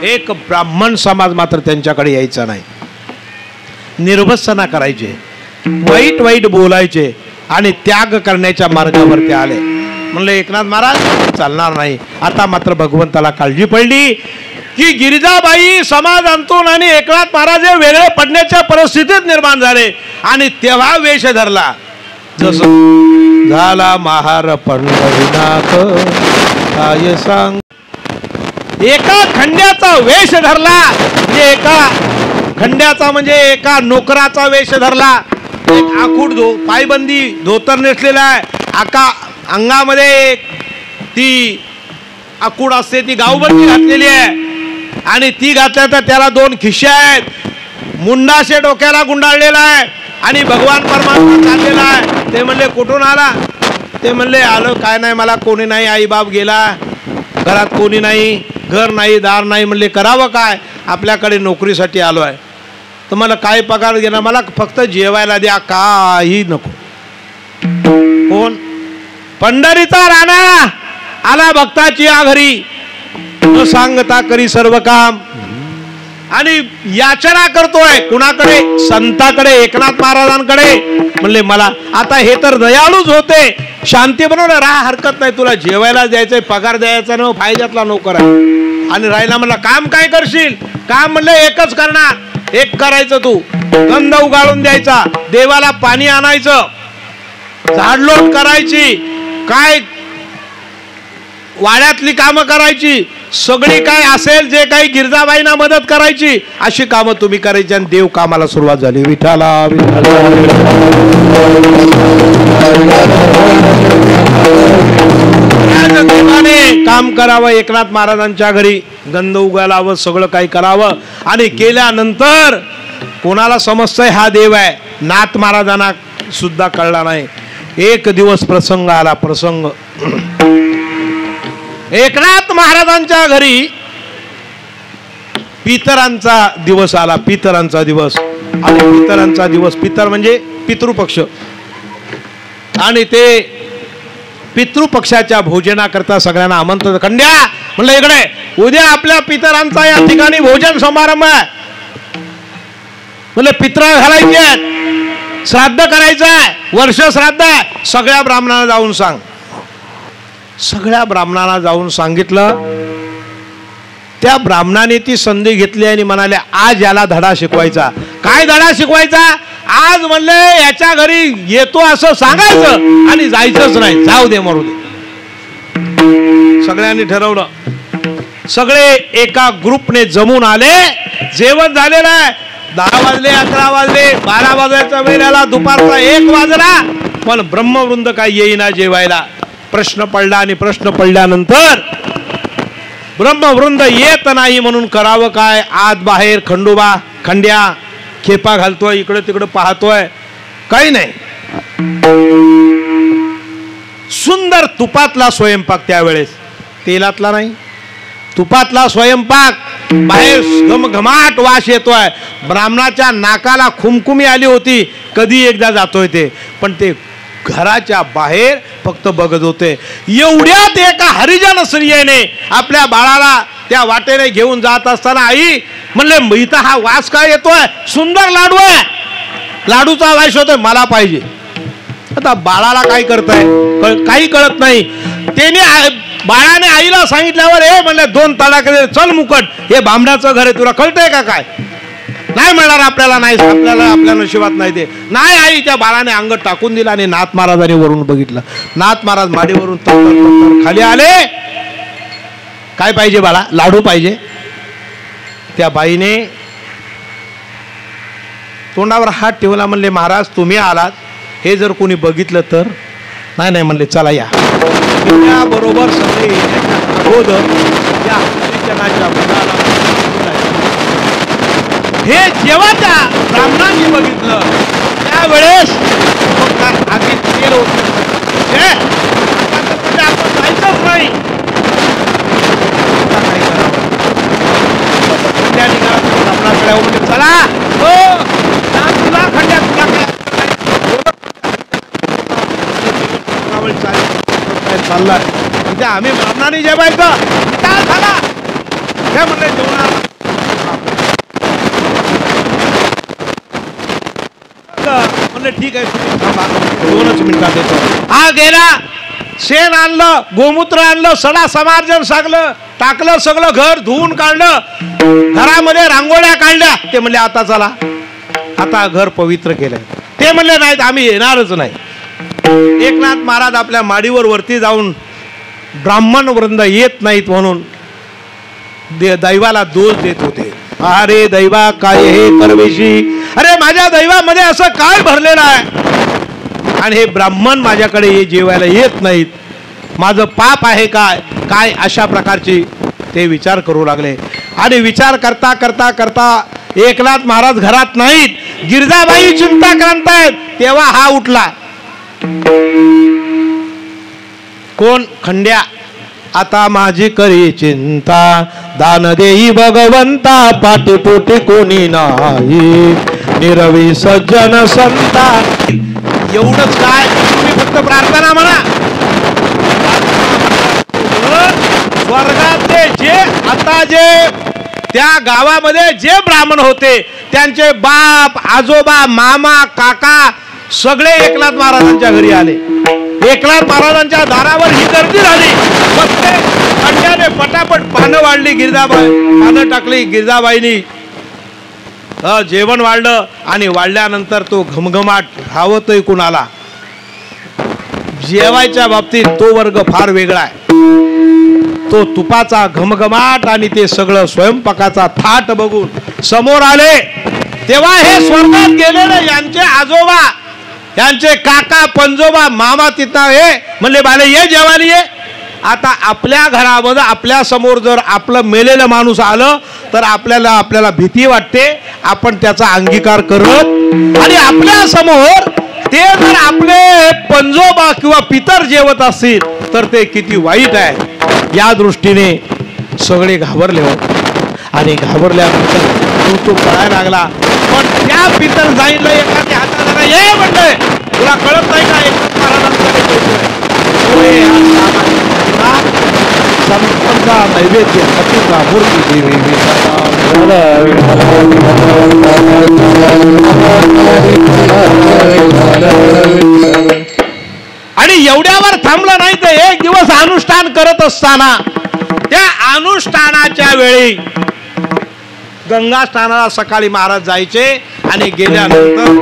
एक ब्राह्मण समाज मात्र त्यांच्याकडे यायचा नाही. निर्भत्सना करायचे, वाईट वाईट बोलायचे आणि त्याग करण्याच्या मार्गावर ते आले. म्हणलं एकनाथ महाराज चालणार नाही. आता मात्र भगवंताला काळजी पडली की गिरिजाबाई समाज अंतून आणि एकनाथ महाराज हे वेगळे पडण्याच्या परिस्थितीत निर्माण झाले. आणि तेव्हा वेश धरला. जसं झाला महार पंढरीनाथ काय सांग. एका खंड्याचा वेश धरला, म्हणजे एका खंड्याचा म्हणजे एका नोकराचा वेश धरला. एक आखूड पायबंदी धोतर नेसलेला आहे, आका अंगामध्ये ती आखूड असते ती गावबंदी घातलेली आहे. आणि ती घातल्या तर त्याला 2 खिशे आहेत, मुंडाशे डोक्याला गुंडाळलेला आहे आणि भगवान परमात्मा चाललेला आहे. ते म्हणले कुठून आला? ते म्हणले आलो काय नाही, मला कोणी नाही, आई बाप गेला, घरात कोणी नाही, घर नाही, दार नाही. म्हणले करावं काय? आपल्याकडे नोकरीसाठी आलो आहे. तर मला काय पगार घेणार? मला फक्त जेवायला द्या, काही नको. कोण? पंढरीचा राणा आला भक्ताची आघरी, न सांगता करी सर्व काम. आणि याचना करतोय कुणाकडे? संताकडे, एकनाथ महाराजांकडे. म्हणले मला आता हे तर दयाळूच होते, शांती बनवलं, राहा हरकत नाही, तुला जेवायला द्यायचंय, पगार द्यायचा न, फायद्यातला नोकर आहे. आणि राहिला म्हणला काम काय करशील? काम म्हणलं एकच करणार, एक करायचं, तू गंध उगाळून द्यायचा, देवाला पाणी आणायचं, झाडलोट करायची, काय वाड्यातली कामं करायची, सगळी काय असेल जे काही गिरजाबाईंना मदत करायची, अशी कामं तुम्ही करायची. आणि देव कामाला सुरुवात झाली. विठाला देवाने काम करावं, एकनाथ महाराजांच्या घरी गंध उगालावं, सगळं काही करावं. आणि केल्यानंतर कोणाला समजतंय हा देव आहे? नाथ महाराजांना सुद्धा कळला नाही. एक दिवस प्रसंग आला. प्रसंग एकनाथ महाराजांच्या घरी पितरांचा दिवस आला. पितरांचा दिवस. आणि पितरांचा दिवस, पितर म्हणजे पितृपक्ष. आणि ते पितृपक्षाच्या भोजनाकरता सगळ्यांना आमंत्रण. खंड्या म्हणलं इकडे, उद्या आपल्या पितरांचा या ठिकाणी भोजन समारंभ आहे. म्हणलं पितरा घालायची आहेत, श्राद्ध करायचं आहे, वर्ष श्राद्ध आहे, सगळ्या ब्राह्मणांना जाऊन सांग. सगळ्या ब्राह्मणांना जाऊन सांगितलं. त्या ब्राह्मणाने ती संधी घेतली आणि म्हणाले आज याला धडा शिकवायचा. काय धडा शिकवायचा? आज म्हणले याच्या घरी येतो असं सांगायचं आणि जायचंच नाही, जाऊ दे मरू दे. सगळ्यांनी ठरवलं. सगळे एका ग्रुपने जमून आले. जेवण झालेलं आहे. 10 वाजले, 11 वाजले, 12 वाजायचा वेळ आला, दुपारचा 1 वाजला, पण ब्रह्मवृंद काही येईना जेवायला. प्रश्न पडला. आणि प्रश्न पडल्यानंतर ब्रह्मवृंद येत नाही म्हणून करावं काय? आत बाहेर खंडोबा खंड्या खेपा घालतोय, इकडे तिकडे पाहतोय, काही नाही. सुंदर तुपातला स्वयंपाक त्यावेळेस. तेलातला नाही, तुपातला स्वयंपाक. बाहेर घमघमाट वास येतोय. ब्राह्मणाच्या नाकाला खुमखुमी आली होती, कधी एकदा जातोय ते, पण ते घराच्या बाहेर फक्त बघत होते. एवढ्यात एका हरिजन स्त्रियेने आपल्या बाळाला त्या वाटेने घेऊन जात असताना, आई म्हणले इथं हा वास काय येतोय, सुंदर लाडू आहे, लाडूचा वास होतोय, मला पाहिजे. आता बाळाला काय करताय, काही कळत नाही. त्याने बाळाने आईला सांगितल्यावर हे म्हणले 2 तडाखे, चल मुकट, हे बांबड्याचं घर आहे, तुला कळतंय का काय, नाही मिळणार आपल्याला, नाही आपल्याला, आपल्या नशिबात नाही ते. नाही आई, त्या बाळाने अंग टाकून दिला आणि नाथ महाराजांनी वरून बघितलं. नाथ महाराज माडीवरून तत्तर खाली आले. काय पाहिजे बाळा, लाडू पाहिजे. त्या बाईने तोंडावर हात ठेवला. म्हणले महाराज तुम्ही आलात, हे जर कोणी बघितलं तर. नाही नाही म्हणले चला या. बरोबर सगळे अगोदर त्या हरिजनाच्या मुलाला हे जेव्हा त्या ब्राह्मणांनी बघितलं त्यावेळेस आधी तेल होत, आपण जायचंच नाही. काय करावं, खंड्या निघाला ब्राह्मणाकडे म्हणजे चला हो तुला खंड्या, तुला काय चाललाय तिथे, आम्ही ब्राह्मणाने जेवायचं काय झाला, हे म्हणले जेवणार. म्हणले ठीक आहे तुम्ही थांबा, 2च मिनिटात येतो. हा गेला, शेण आणलं, गोमूत्र आणलं, सडा समार्जन सांगलं, टाकलं, सगळं घर धुवून काढलं, घरामध्ये रांगोळ्या काढल्या. ते म्हणले आता चला, आता घर पवित्र केलंय. ते म्हणले नाहीत आम्ही येणारच नाही. एकनाथ महाराज आपल्या माडीवर वरती जाऊन ब्राह्मण वृंद येत नाहीत म्हणून दैवाला दोष देत होते. अरे दैवा काय हे करवेशी, अरे माझ्या दैवामध्ये असं काय भरलेलं आहे आणि हे ब्राह्मण माझ्याकडे हे जेवायला येत नाहीत, माझं पाप आहे काय काय, अशा प्रकारची ते विचार करू लागले. आणि विचार करता करता करता एकनाथ महाराज घरात नाहीत. गिरजाबाई चिंता करतायत, तेव्हा हा उठला. कोण, खंड्या. आता माझी करी चिंता, दान देई भगवंता, पाठीपोटी कोणी नाही, निरवी सज्जन संता. एवढंच काय, तुम्ही फक्त प्रार्थना म्हणा. स्वर्गातले जे आता जे त्या गावामध्ये जे ब्राह्मण होते त्यांचे बाप, आजोबा, मामा, काका सगळे एकनाथ महाराजांच्या घरी आले. एकनाथ महाराजांच्या दारावर ही गर्दी झाली. खंड्याने पटापट पानं वाढली, गिरजाबाई पानं टाकली. गिरजाबाईनी जेवण वाढलं आणि वाढल्यानंतर तो घमघमाट धावतोय कुणाला. जेवायच्या बाबतीत तो वर्ग फार वेगळा आहे. तो तुपाचा घमघमाट आणि ते सगळं स्वयंपाकाचा थाट बघून समोर आले. तेव्हा हे स्वर्गात गेलेले यांचे आजोबा, यांचे काका, पंजोबा, मामा तिथं हे म्हणले बाले ये जेवायला ये. आता आपल्या घरामध्ये आपल्या समोर जर आपलं मेलेलं माणूस आलं तर आपल्याला भीती वाटते. आपण त्याचा अंगीकार करत आणि आपल्या समोर ते जर आपले पंजोबा किंवा पितर जेवत असतील तर ते किती वाईट आहे. या दृष्टीने सगळे घाबरले आणि घाबरल्यानंतर तो पळायला लागला. पण त्या पितर जाईला एखाद्या हाताला ये म्हणले तुला कळत नाही का, एकनाथ महाराजांकडे संतांचा नैवेद्य पतीचा मूर्ती देवी. आणि एवढ्यावर थांबलं नाही तर एक दिवस अनुष्ठान करत असताना त्या अनुष्ठानाच्या वेळी गंगा स्नानाला सकाळी महाराज जायचे आणि गेल्यानंतर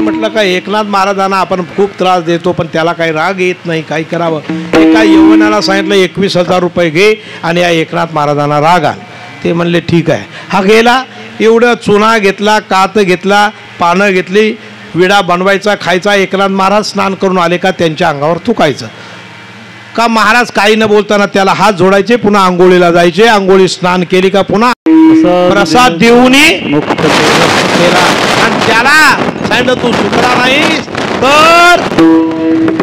म्हटलं काय एकनाथ महाराजांना आपण खूप त्रास देतो पण त्याला काही राग येत नाही, काय करावं. एका यवनाला सांगितलं 21,000 रुपये घे आणि या एकनाथ महाराजांना राग आण. ते म्हणले ठीक आहे. हा गेला, एवढं चुना घेतला, कात घेतला, पानं घेतली, विडा बनवायचा, खायचा. एकनाथ महाराज स्नान करून आले का त्यांच्या अंगावर थुकायचं का. महाराज काही न बोलताना त्याला हात जोडायचे, पुन्हा आंघोळीला जायचे. आंघोळी स्नान केली का पुन्हा प्रसाद देऊन मुक्त केला. आणि त्याला सांगितलं तू सुधरा नाहीस तर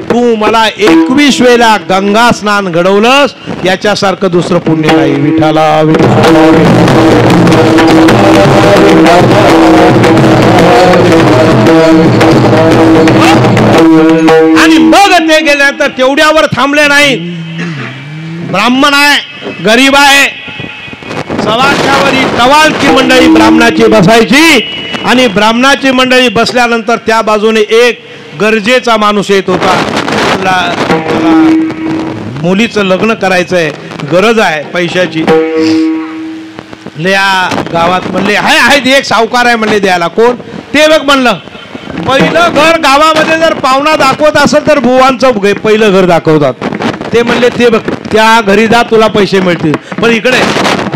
तू मला 21 वेळा गंगा स्नान घडवलंस, याच्यासारखं दुसरं पुण्य नाही. विठाला आणि मग ते गेल्यानंतर तेवढ्यावर थांबले नाही. ब्राह्मण आहे, गरीब आहे, सवाच्यावरी टवालची मंडळी ब्राह्मणाची बसायची आणि ब्राह्मणाची मंडळी बसल्यानंतर त्या बाजूने एक गरजेचा माणूस येत होता. मुलीचं लग्न करायचंय, गरज आहे पैशाची. या गावात म्हणले आहेत एक सावकार आहे म्हणले द्यायला. कोण ते बघ म्हणलं. पहिलं घर गावामध्ये जर पाहुणा दाखवत असेल तर बुवांचं पहिलं घर दाखवतात. ते म्हणले ते बघ त्या घरी जा, तुला पैसे मिळतील. पण इकडे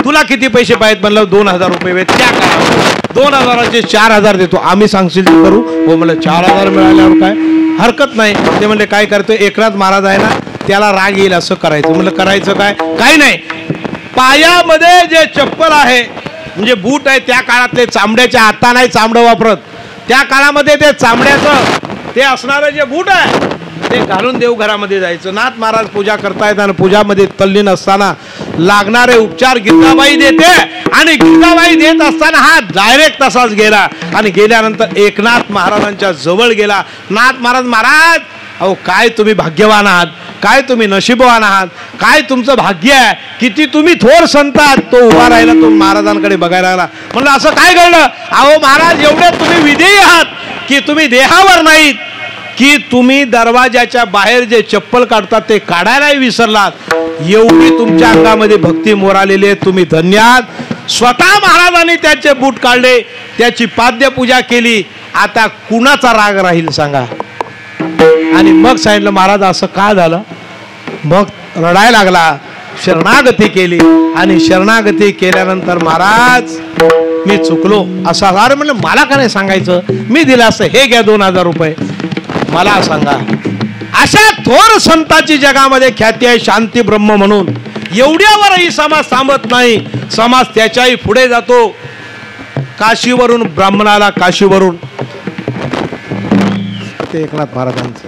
तुला किती पैसे पाहिजेत म्हणलं. 2000 रुपये. त्या काळात 2000चे 4000 देतो. आम्ही सांगशील ते करू. हो म्हणलं 4000 मिळाल्यावर काय हरकत नाही. ते म्हणले काय करतो, एकनाथ महाराज आहे ना त्याला राग येईल असं करायचं. म्हणलं करायचं काय, काही नाही. पायामध्ये जे चप्पल आहे म्हणजे बूट आहे, त्या काळातले चामड्याच्या, आता नाही चामडं वापरत, त्या काळामध्ये ते चामड्याचं ते असणारं जे बूट आहे ते घालून देवघरामध्ये जायचं. नाथ महाराज पूजा करतायत आणि पूजामध्ये तल्लीन असताना लागणारे उपचार गिरजाबाई देते आणि गिरजाबाई देत असताना हा डायरेक्ट तसाच गेला आणि गेल्यानंतर एकनाथ महाराजांच्या जवळ गेला. नाथ महाराज, महाराज अहो काय तुम्ही भाग्यवान आहात, काय तुम्ही नशीबवान आहात, काय तुमचं भाग्य आहे, किती तुम्ही थोर संत आहात. तो उभा राहिला, तो महाराजांकडे बघायला लागला. म्हणलं असं काय घडलं. अहो महाराज एवढे तुम्ही विधेयी आहात की तुम्ही देहावर नाहीत, की तुम्ही दरवाजाच्या बाहेर जे चप्पल काढतात ते काढायलाही विसरलात. एवढी तुमच्या अंगामध्ये भक्ती मोरालेली आहे, तुम्ही धन्य आहात. स्वतः महाराजांनी त्याचे बूट काढले, त्याची पाद्यपूजा केली. आता कुणाचा राग राहील सांगा. आणि मग सांगितलं महाराज असं का झालं. मग रडायला लागला, शरणागती केली आणि शरणागती केल्यानंतर महाराज मी चुकलो असं. अरे म्हणलं मला का नाही सांगायचं, मी दिलं असं. हे घ्या 2000 रुपये, मला सांगा. अशा थोर संताची जगामध्ये ख्याती आहे शांती ब्रह्म म्हणून. एवढ्यावरही समाज थांबत नाही, समाज त्याच्याही पुढे जातो. काशीवरून ब्राह्मणाला, काशीवरून ते एकनाथ महाराजांचं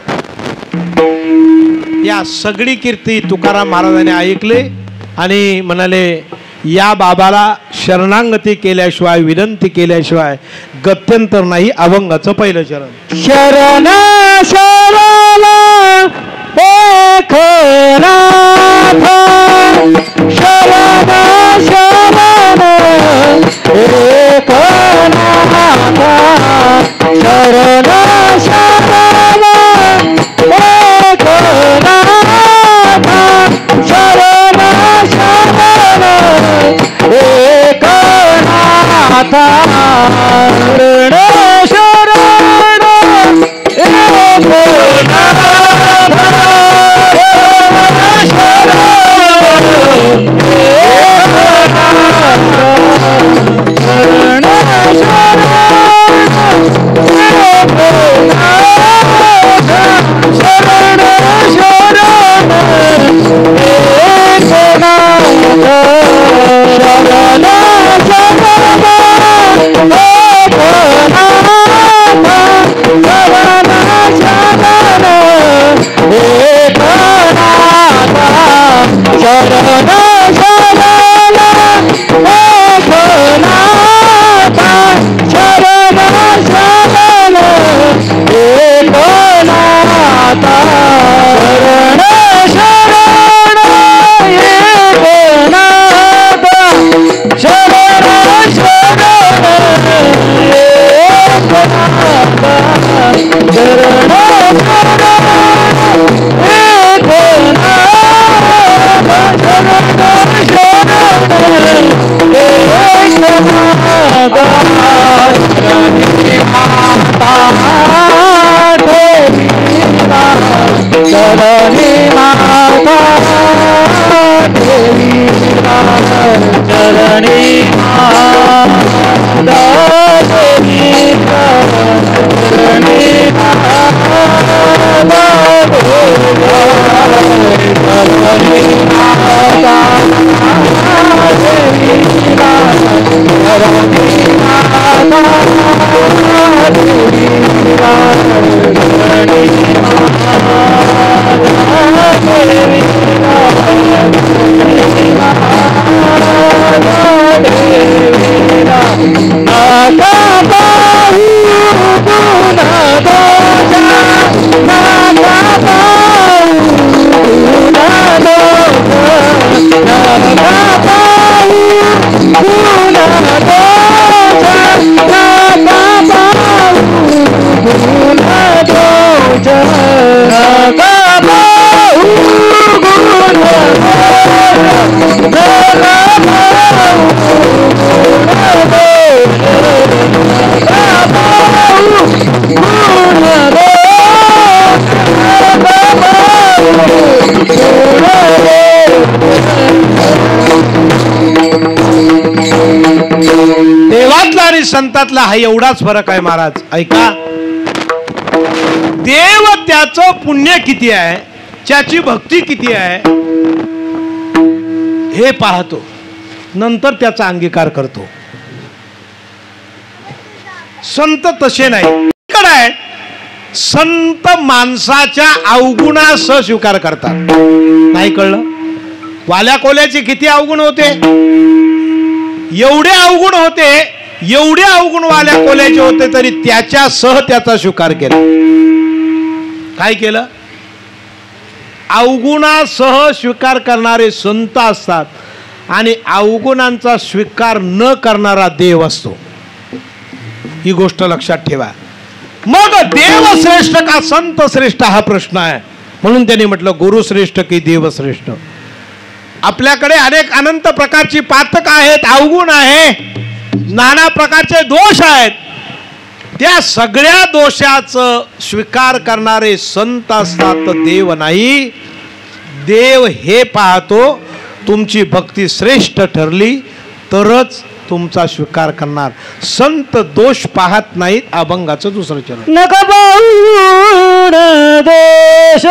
या सगळी कीर्ती तुकाराम महाराजांनी ऐकले आणि म्हणाले या बाबाला शरणागती केल्याशिवाय, विनंती केल्याशिवाय गत्यंतर नाही. अभंगाचं पहिलं चरण. शरण शरण एकनाथ, शरण शरण एकनाथ, शरण शरण एकनाथ, शरण शरण एकनाथ, शरण शरण एकनाथ, शरण शरण संतातला हा एवढाच फरक आहे महाराज. ऐका, देव त्याचं पुण्य किती आहे, त्याची भक्ती किती आहे हे पाहतो, नंतर त्याचा अंगीकार करतो. संत तसे नाही. काय संत माणसाच्या अवगुणासह स्वीकार करतात. नाही कळलं? वाल्या कोल्याचे किती अवगुण होते, एवढे अवगुण होते, एवढे अवगुण वाल्या कोल्याचे होते, तरी त्याच्यासह त्याचा स्वीकार केला. काय केलं? अवगुणासह स्वीकार करणारे संत असतात आणि अवगुणांचा स्वीकार न करणारा देव असतो. ही गोष्ट लक्षात ठेवा. मग देव श्रेष्ठ का संत श्रेष्ठ हा प्रश्न आहे. म्हणून त्यांनी म्हटलं गुरु श्रेष्ठ की देव श्रेष्ठ. आपल्याकडे अनेक अनंत प्रकारची पातक आहेत, अवगुण आहे, नाना प्रकारचे दोष आहेत. त्या सगळ्या दोषाचं स्वीकार करणारे संत असतात, देव नाही. देव हे पाहतो तुमची भक्ती श्रेष्ठ ठरली तरच तुमचा स्वीकार करणार. संत दोष पाहत नाहीत. अभंगाचं दुसरं चरण. नका पाहून दोष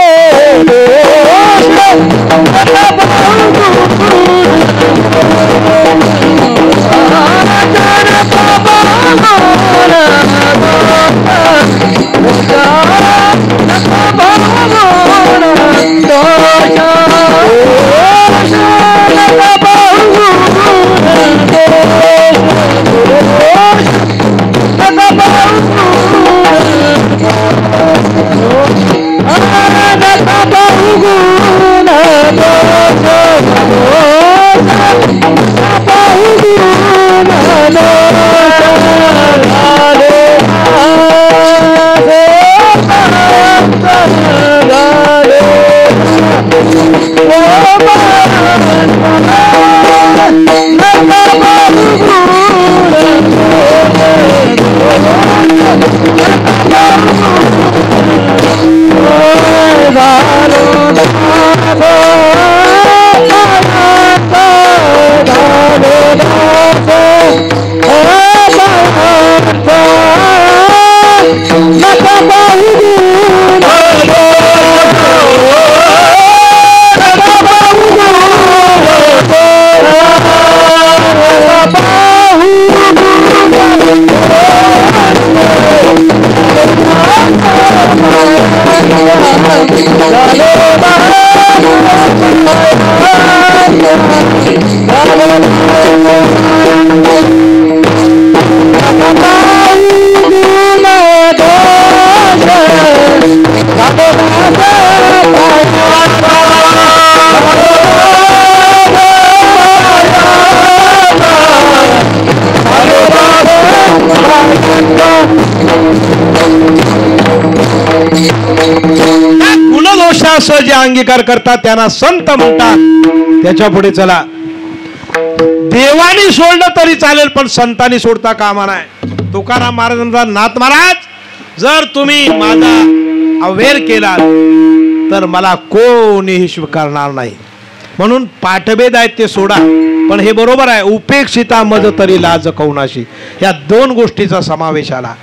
गुणदोषासह जे अंगीकार करतात त्यांना संत म्हणतात. त्याच्या पुढे चला. देवानी सोडलं तरी चालेल पण संतांनी सोडता कामा नाही. तुकाराम महाराजांचा नाथ महाराज जर तुम्ही माझा अवेर केला तर मला कोणीही स्वीकारणार नाही. म्हणून पाठभेद आहेत ते सोडा. पण हे बरोबर आहे, उपेक्षिता मज तरी लाज कौनाशी, या दोन गोष्टीचा समावेश आला.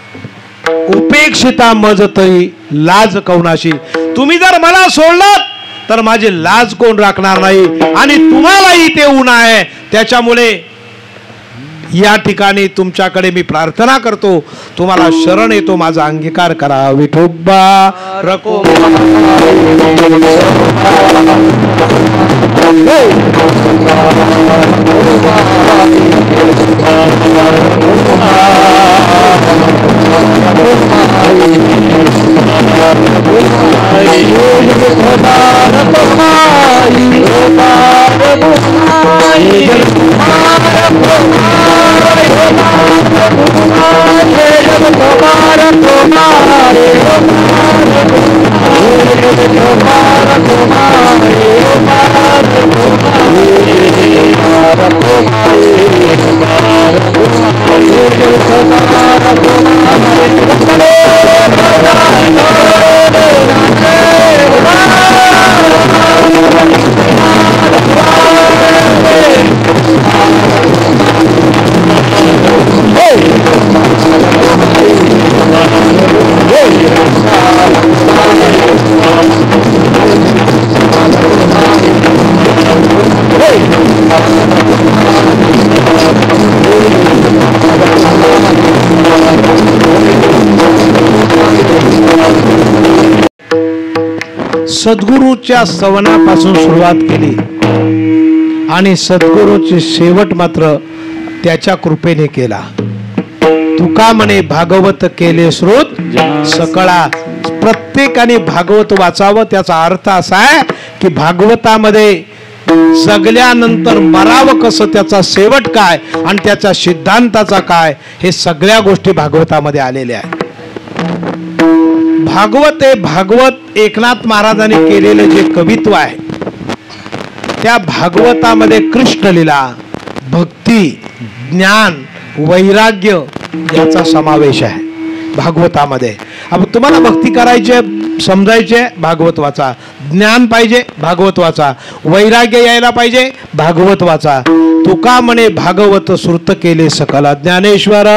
उपेक्षिता मज तरी लाज कौनाशी. तुम्ही जर मला सोडलात तर माझी लाज कोण राखणार नाही आणि तुम्हालाही ते ऊन आहे. त्याच्यामुळे या ठिकाणी तुमच्याकडे मी प्रार्थना करतो, तुम्हाला शरण येतो, माझा अंगीकार करा. Vithoba रको Thank you. सद्गुरूच्या सवनापासून सुरुवात केली आणि सद्गुरूचे शेवट मात्र त्याच्या कृपेने केला. तुका म्हणे भागवत केले श्रोत सकळा. प्रत्येकाने भागवत वाचावं. त्याचा अर्थ असा आहे की भागवतामध्ये जगल्यानंतर मरावं कसं, त्याचा शेवट काय आणि त्याच्या सिद्धांताचा काय, हे सगळ्या गोष्टी भागवतामध्ये आलेल्या आहेत. भागवत हे भागवत एकनाथ महाराजांनी केलेले जे कवित्व आहे, त्या भागवतामध्ये कृष्णलीला, भक्ती, ज्ञान, वैराग्य याचा समावेश आहे भागवतामध्ये. अब तुम्हाला भक्ती करायची, समजायचे, भागवत वाचा. ज्ञान पाहिजे, भागवत वाचा. वैराग्य यायला पाहिजे, भागवत वाचा. तुका म्हणे भागवत श्रुत केले सकला. ज्ञानेश्वर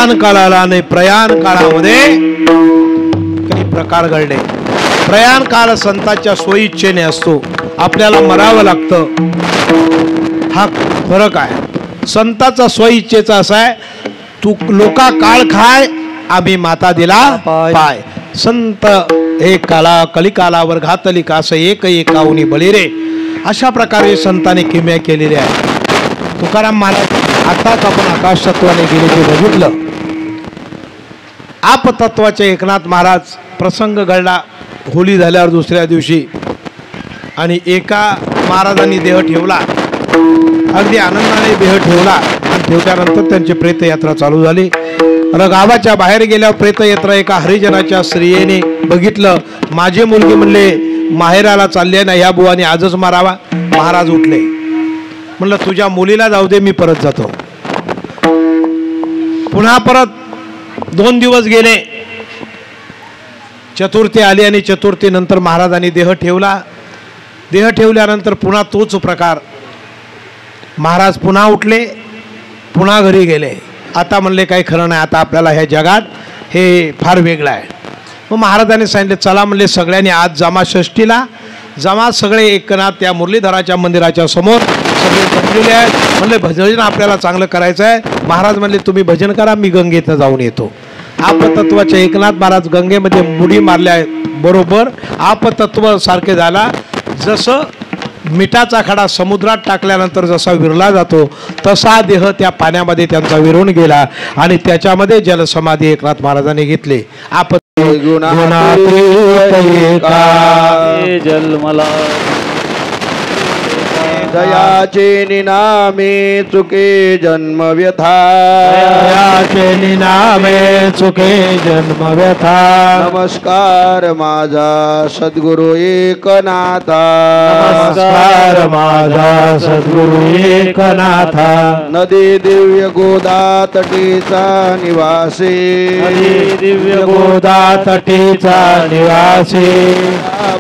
प्रयाण काळाला आणि प्रयाण काळामध्ये काही प्रकार घडले. प्रयाण काळ संतांच्या स्वइच्छेने असतो, आपल्याला मरावं लागतं, हा फरक आहे. संतांचा स्वइच्छेचा असा आहे, तू लोका काळ खाय आम्ही माता दिला पाय. संत हे काला कलिकालावर घातली कास एक एकावनी बळी रे, अशा प्रकारे संतांनी किमया केलेली आहे. तुकाराम महाराज आताच आपण आकाश तत्वाने गेले ते बघितलं. आपतत्वाचे एकनाथ महाराज प्रसंग घडला होळी झाल्यावर दुसऱ्या दिवशी, आणि एका महाराजांनी देह ठेवला, अगदी आनंदाने देह ठेवला, आणि ठेवल्यानंतर त्यांची प्रेतयात्रा चालू झाली. गावाच्या बाहेर गेल्यावर प्रेतयात्रा एका हरिजनाच्या स्त्रियेने बघितलं. माझी मुलगी म्हणले माहेराला चालली ना, ह्या बुवाने आजच मारावा. महाराज उठले, म्हणलं तुझ्या मुलीला जाऊ दे, मी परत जातो. पुन्हा परत 2 दिवस गेले, चतुर्थी आली, आणि चतुर्थी नंतर महाराजांनी देह ठेवला. देह ठेवल्यानंतर पुन्हा तोच प्रकार. महाराज पुन्हा उठले, पुन्हा घरी गेले. आता म्हणले काही खरं नाही, आता आपल्याला ह्या जगात हे फार वेगळं आहे. मग महाराजांनी सांगितले चला म्हणले सगळ्यांनी आज जमा षष्टीला जमा, सगळे एकनाथ त्या मुरलीधराच्या मंदिराच्या समोर सगळे जमलेले आहेत. म्हणले भजन आपल्याला चांगलं करायचं आहे. महाराज म्हणले तुम्ही भजन करा, मी गंगेतनं जाऊन येतो. आपतत्वाचे एकनाथ महाराज गंगेमध्ये बुडी मारल्या बरोबर आपतत्व सारखे झाला. जसं मिठाचा खडा समुद्रात टाकल्यानंतर जसा विरला जातो तसा देह त्या पाण्यामध्ये त्यांचा विरून गेला, आणि त्याच्यामध्ये जलसमाधी एकनाथ महाराजांनी घेतले. जन्मला दयाचे निनामे चुके जन्म व्यथा, दयाचे निनामे चुके जन्म व्यथा. नमस्कार माझा सद्गुरु एकनाथा, नमस्कार माझा सद्गुरु एकनाथा. नदी दिव्य गोदा तटीचा निवासी, नदी दिव्य गोदा तटीचा निवासी.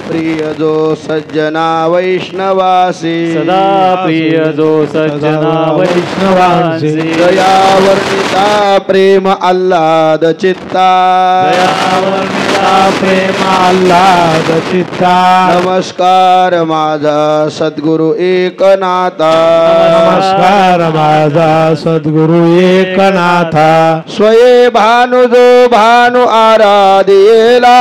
प्रिय जो सज्जना वैष्णवासी, सदा प्रिय जो सज्जना वैष्णवांसी. दयावर्णिता प्रेम आल्हाद चित्ता, दयावर्णिता प्रेम आल्हाद चित्ता. नमस्कार माझा सद्गुरु एकनाथा, नमस्कार माझा सद्गुरु एकनाथा. स्वये भानु जो भानु आराधियेला,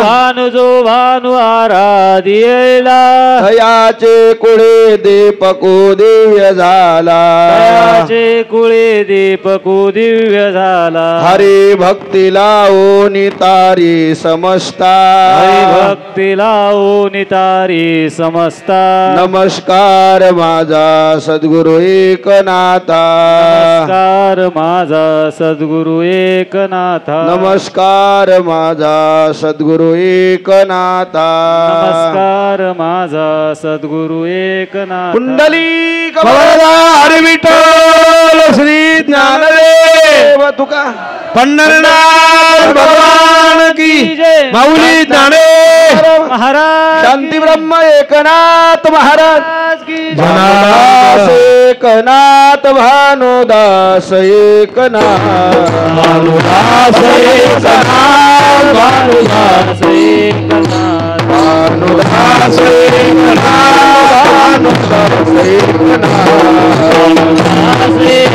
भानु जो भानु आराधियेला. दयाचे कुळे दीपको दिव्य झाला, दयाचे कुळे दीपको दिव्य झाला. हरी भक्ती लावून तारी समजता, हरी भक्ती लावून तारी समजता. नमस्कार माझा सद्गुरु एकनाथा, नमस्कार माझा सद्गुरु एकनाथा. नमस्कार माझा सद्गुरु एकनाथा. नमस्कार माझा सद्गुरु एकनाथ. कुंडली हरी विठ्ठल श्री ज्ञानदेव तुका पंढरनाथ भगवान की जय. माऊली ज्ञानेश्वर महाराज शांती ब्रह्म एकनाथ महाराज की भानुदास एकनाथ, भानुदास एकनाथ, भानुदास एकनाथ, भानुदास एकनाथ. भानुदास एकनाथ, भानुदास एकनाथ. भानुदास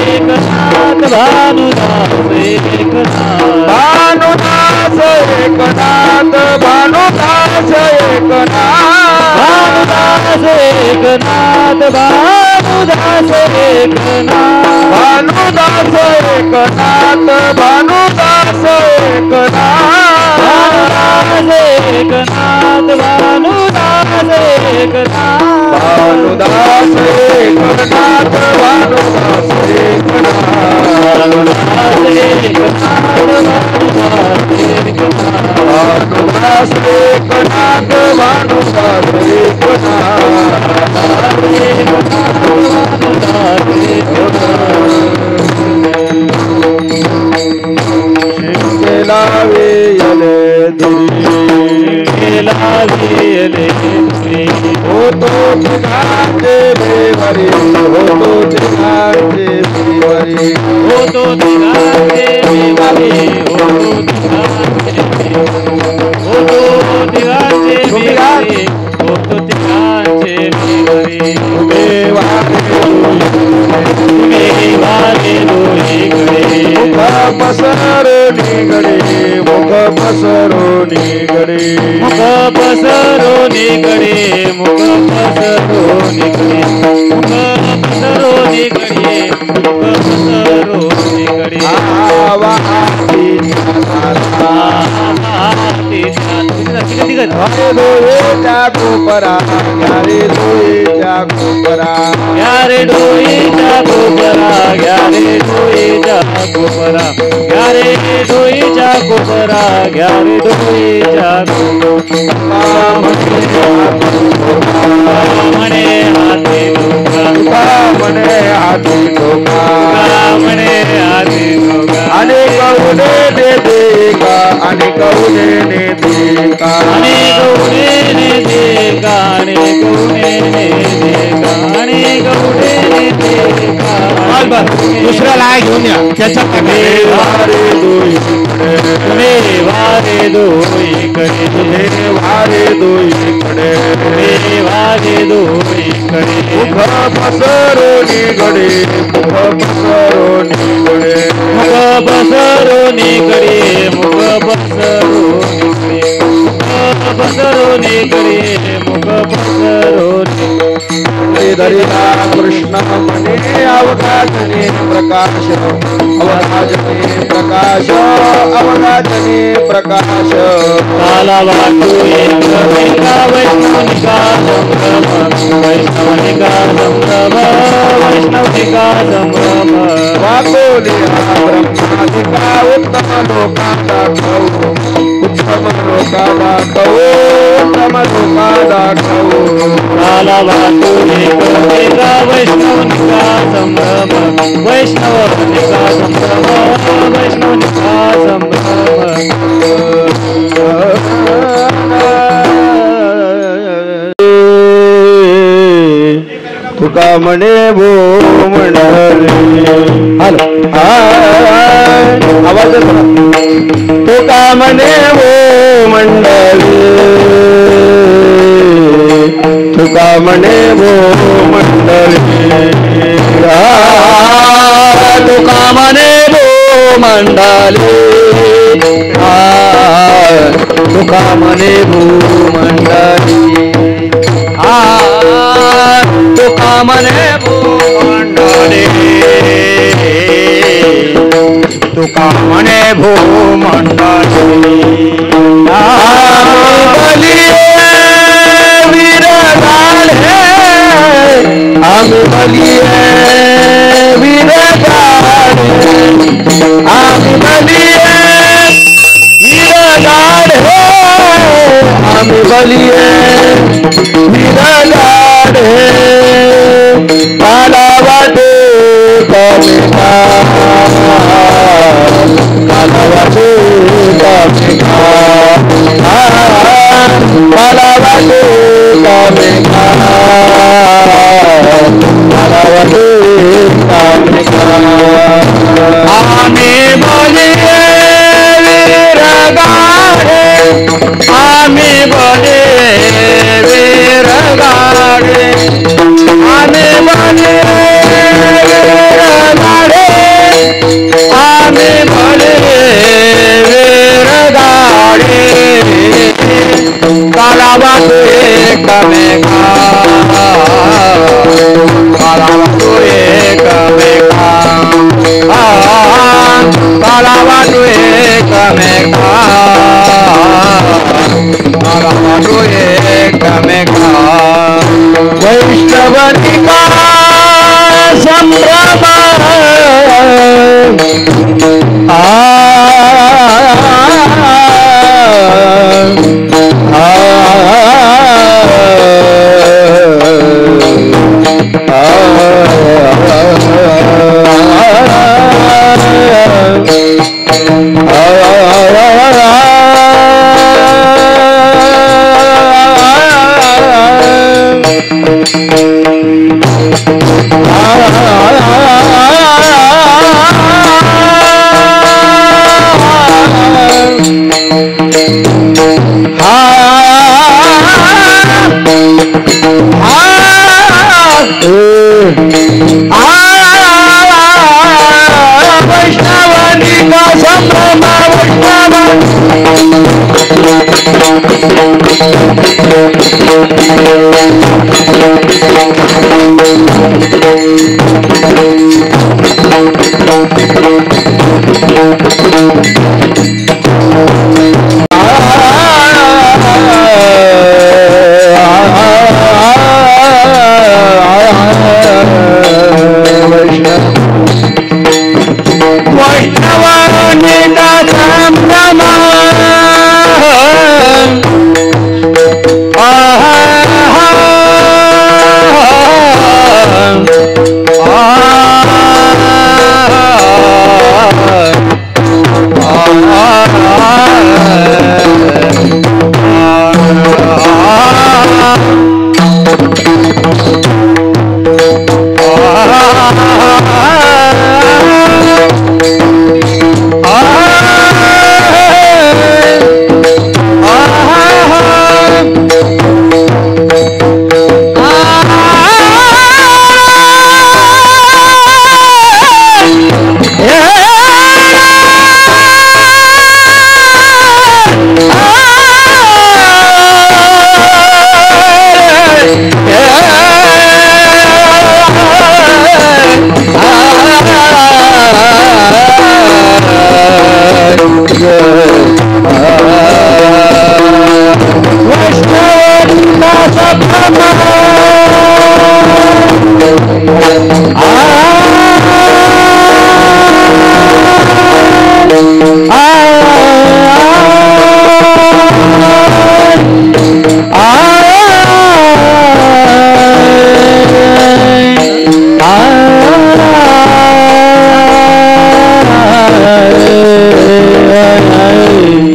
एकनाथ, भानुदास एकनाथ. भानुदास एकनाथ, भानुदास एकनाथ, भानुदास एकनाथ, भानुदास एकनाथ. भानुदास एकनाथ, भानुदास एकनाथ, भानुदास एकनाथ, भानुदास एकनाथ. भानुदास एकनाथ, भानुदास एकनाथ, भानुदास एकनाथ, भानुदास शिकेला वेयले केला वेयले होतो तिघाचे देवरी, होतो तिघाचे वरी होतो तिघांचे मी वरी होतो तिघांचे मी वरी होतो तिघांचे मी वरी वारे दोहीकडे मुख पसरो निगडे मुख पसरो निगडे मुख पसरो निगडे मुख पसरो निगडे मुख पसरो निगडे मुख पसरो निगडे ग्यारे डोईच्या कोपरा ग्यारे डोईच्या कोपरा ग्यारे डोईच्या कोपरा ग्यारे डोईच्या कोपरा ग्यारे डोईच्या म्हणे हाती डोका म्हणे हाती डोका म्हणे हाती डोका आणि कौने ने देगा आणि कौने ने देगा आणि गौडे ने देगा आणि गौडे ने देगा आणि गौडे ने देगा दुसऱ्या लाय घेऊन या त्याच्यात वारे वारे दोहीकडे वारे दोहीकडे वारे दोहीकडे मुख पसरो निगडे मुख पसरो निगडे मुख पसरो निगडे मुख पसरो निगडे मुख पसरो धरिला कृष्ण म्हणे अवघातने प्रकाश अवघातने प्रकाश अवघातने प्रकाश काला वाटू एकमेका वैष्णवनिका संभ्रम वैष्णवनिका संभ्रम वैष्णवनिका संभ्रम वाकोले ब्रह्मादिका उत्तम लोका दाखवू उत्तम लोका दाखवू उत्तम लोका दाखवू काला वाटू एकमेका वैष्णवनिका संभ्रम वैष्णवनिका संभ्रम वैष्णवनिका संभ्रम तुका म्हणे भो मंडळी आवाज तुका म्हणे भो मंडळी तुका म्हणे भो मंडळी तुका म्हणे भो मंडळी तुका म्हणे भो मंडळी तुका म्हणे भूमंडळी तुका म्हणे भूमंडळी आम्ही वीर गाढे आम्ही बलिये वीर गाढे आम्ही बलिये वीर गाढे आम्ही बलिये वीर गाढे काला वाटे कमिका काला वाटे कमिका काला वाटे कमिका काला वाटे कमिका आम्ही बलिये वीर गाढे आम्ही बलिये वीर गाढे आम्ही बलिये वीर गाढे आम्ही बलिये वीर गाढे काला वाटू एकमेका काला वाटू एकमेका काला वाटू एकमेका काला वाटू एकमेका वैष्णवनिका संभ्रम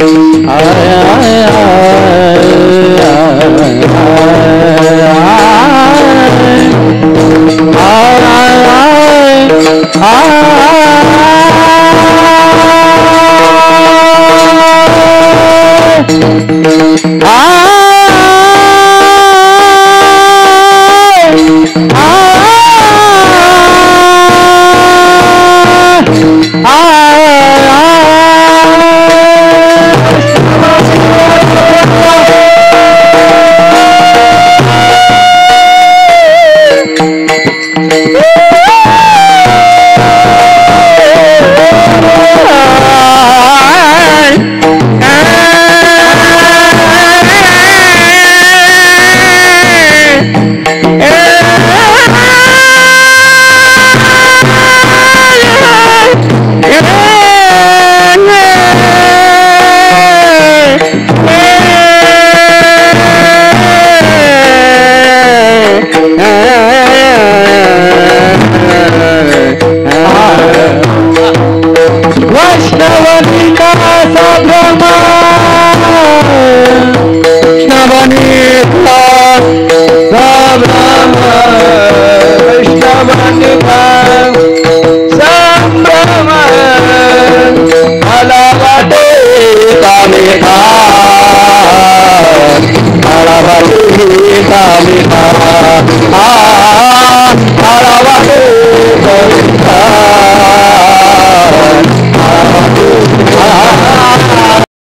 Ah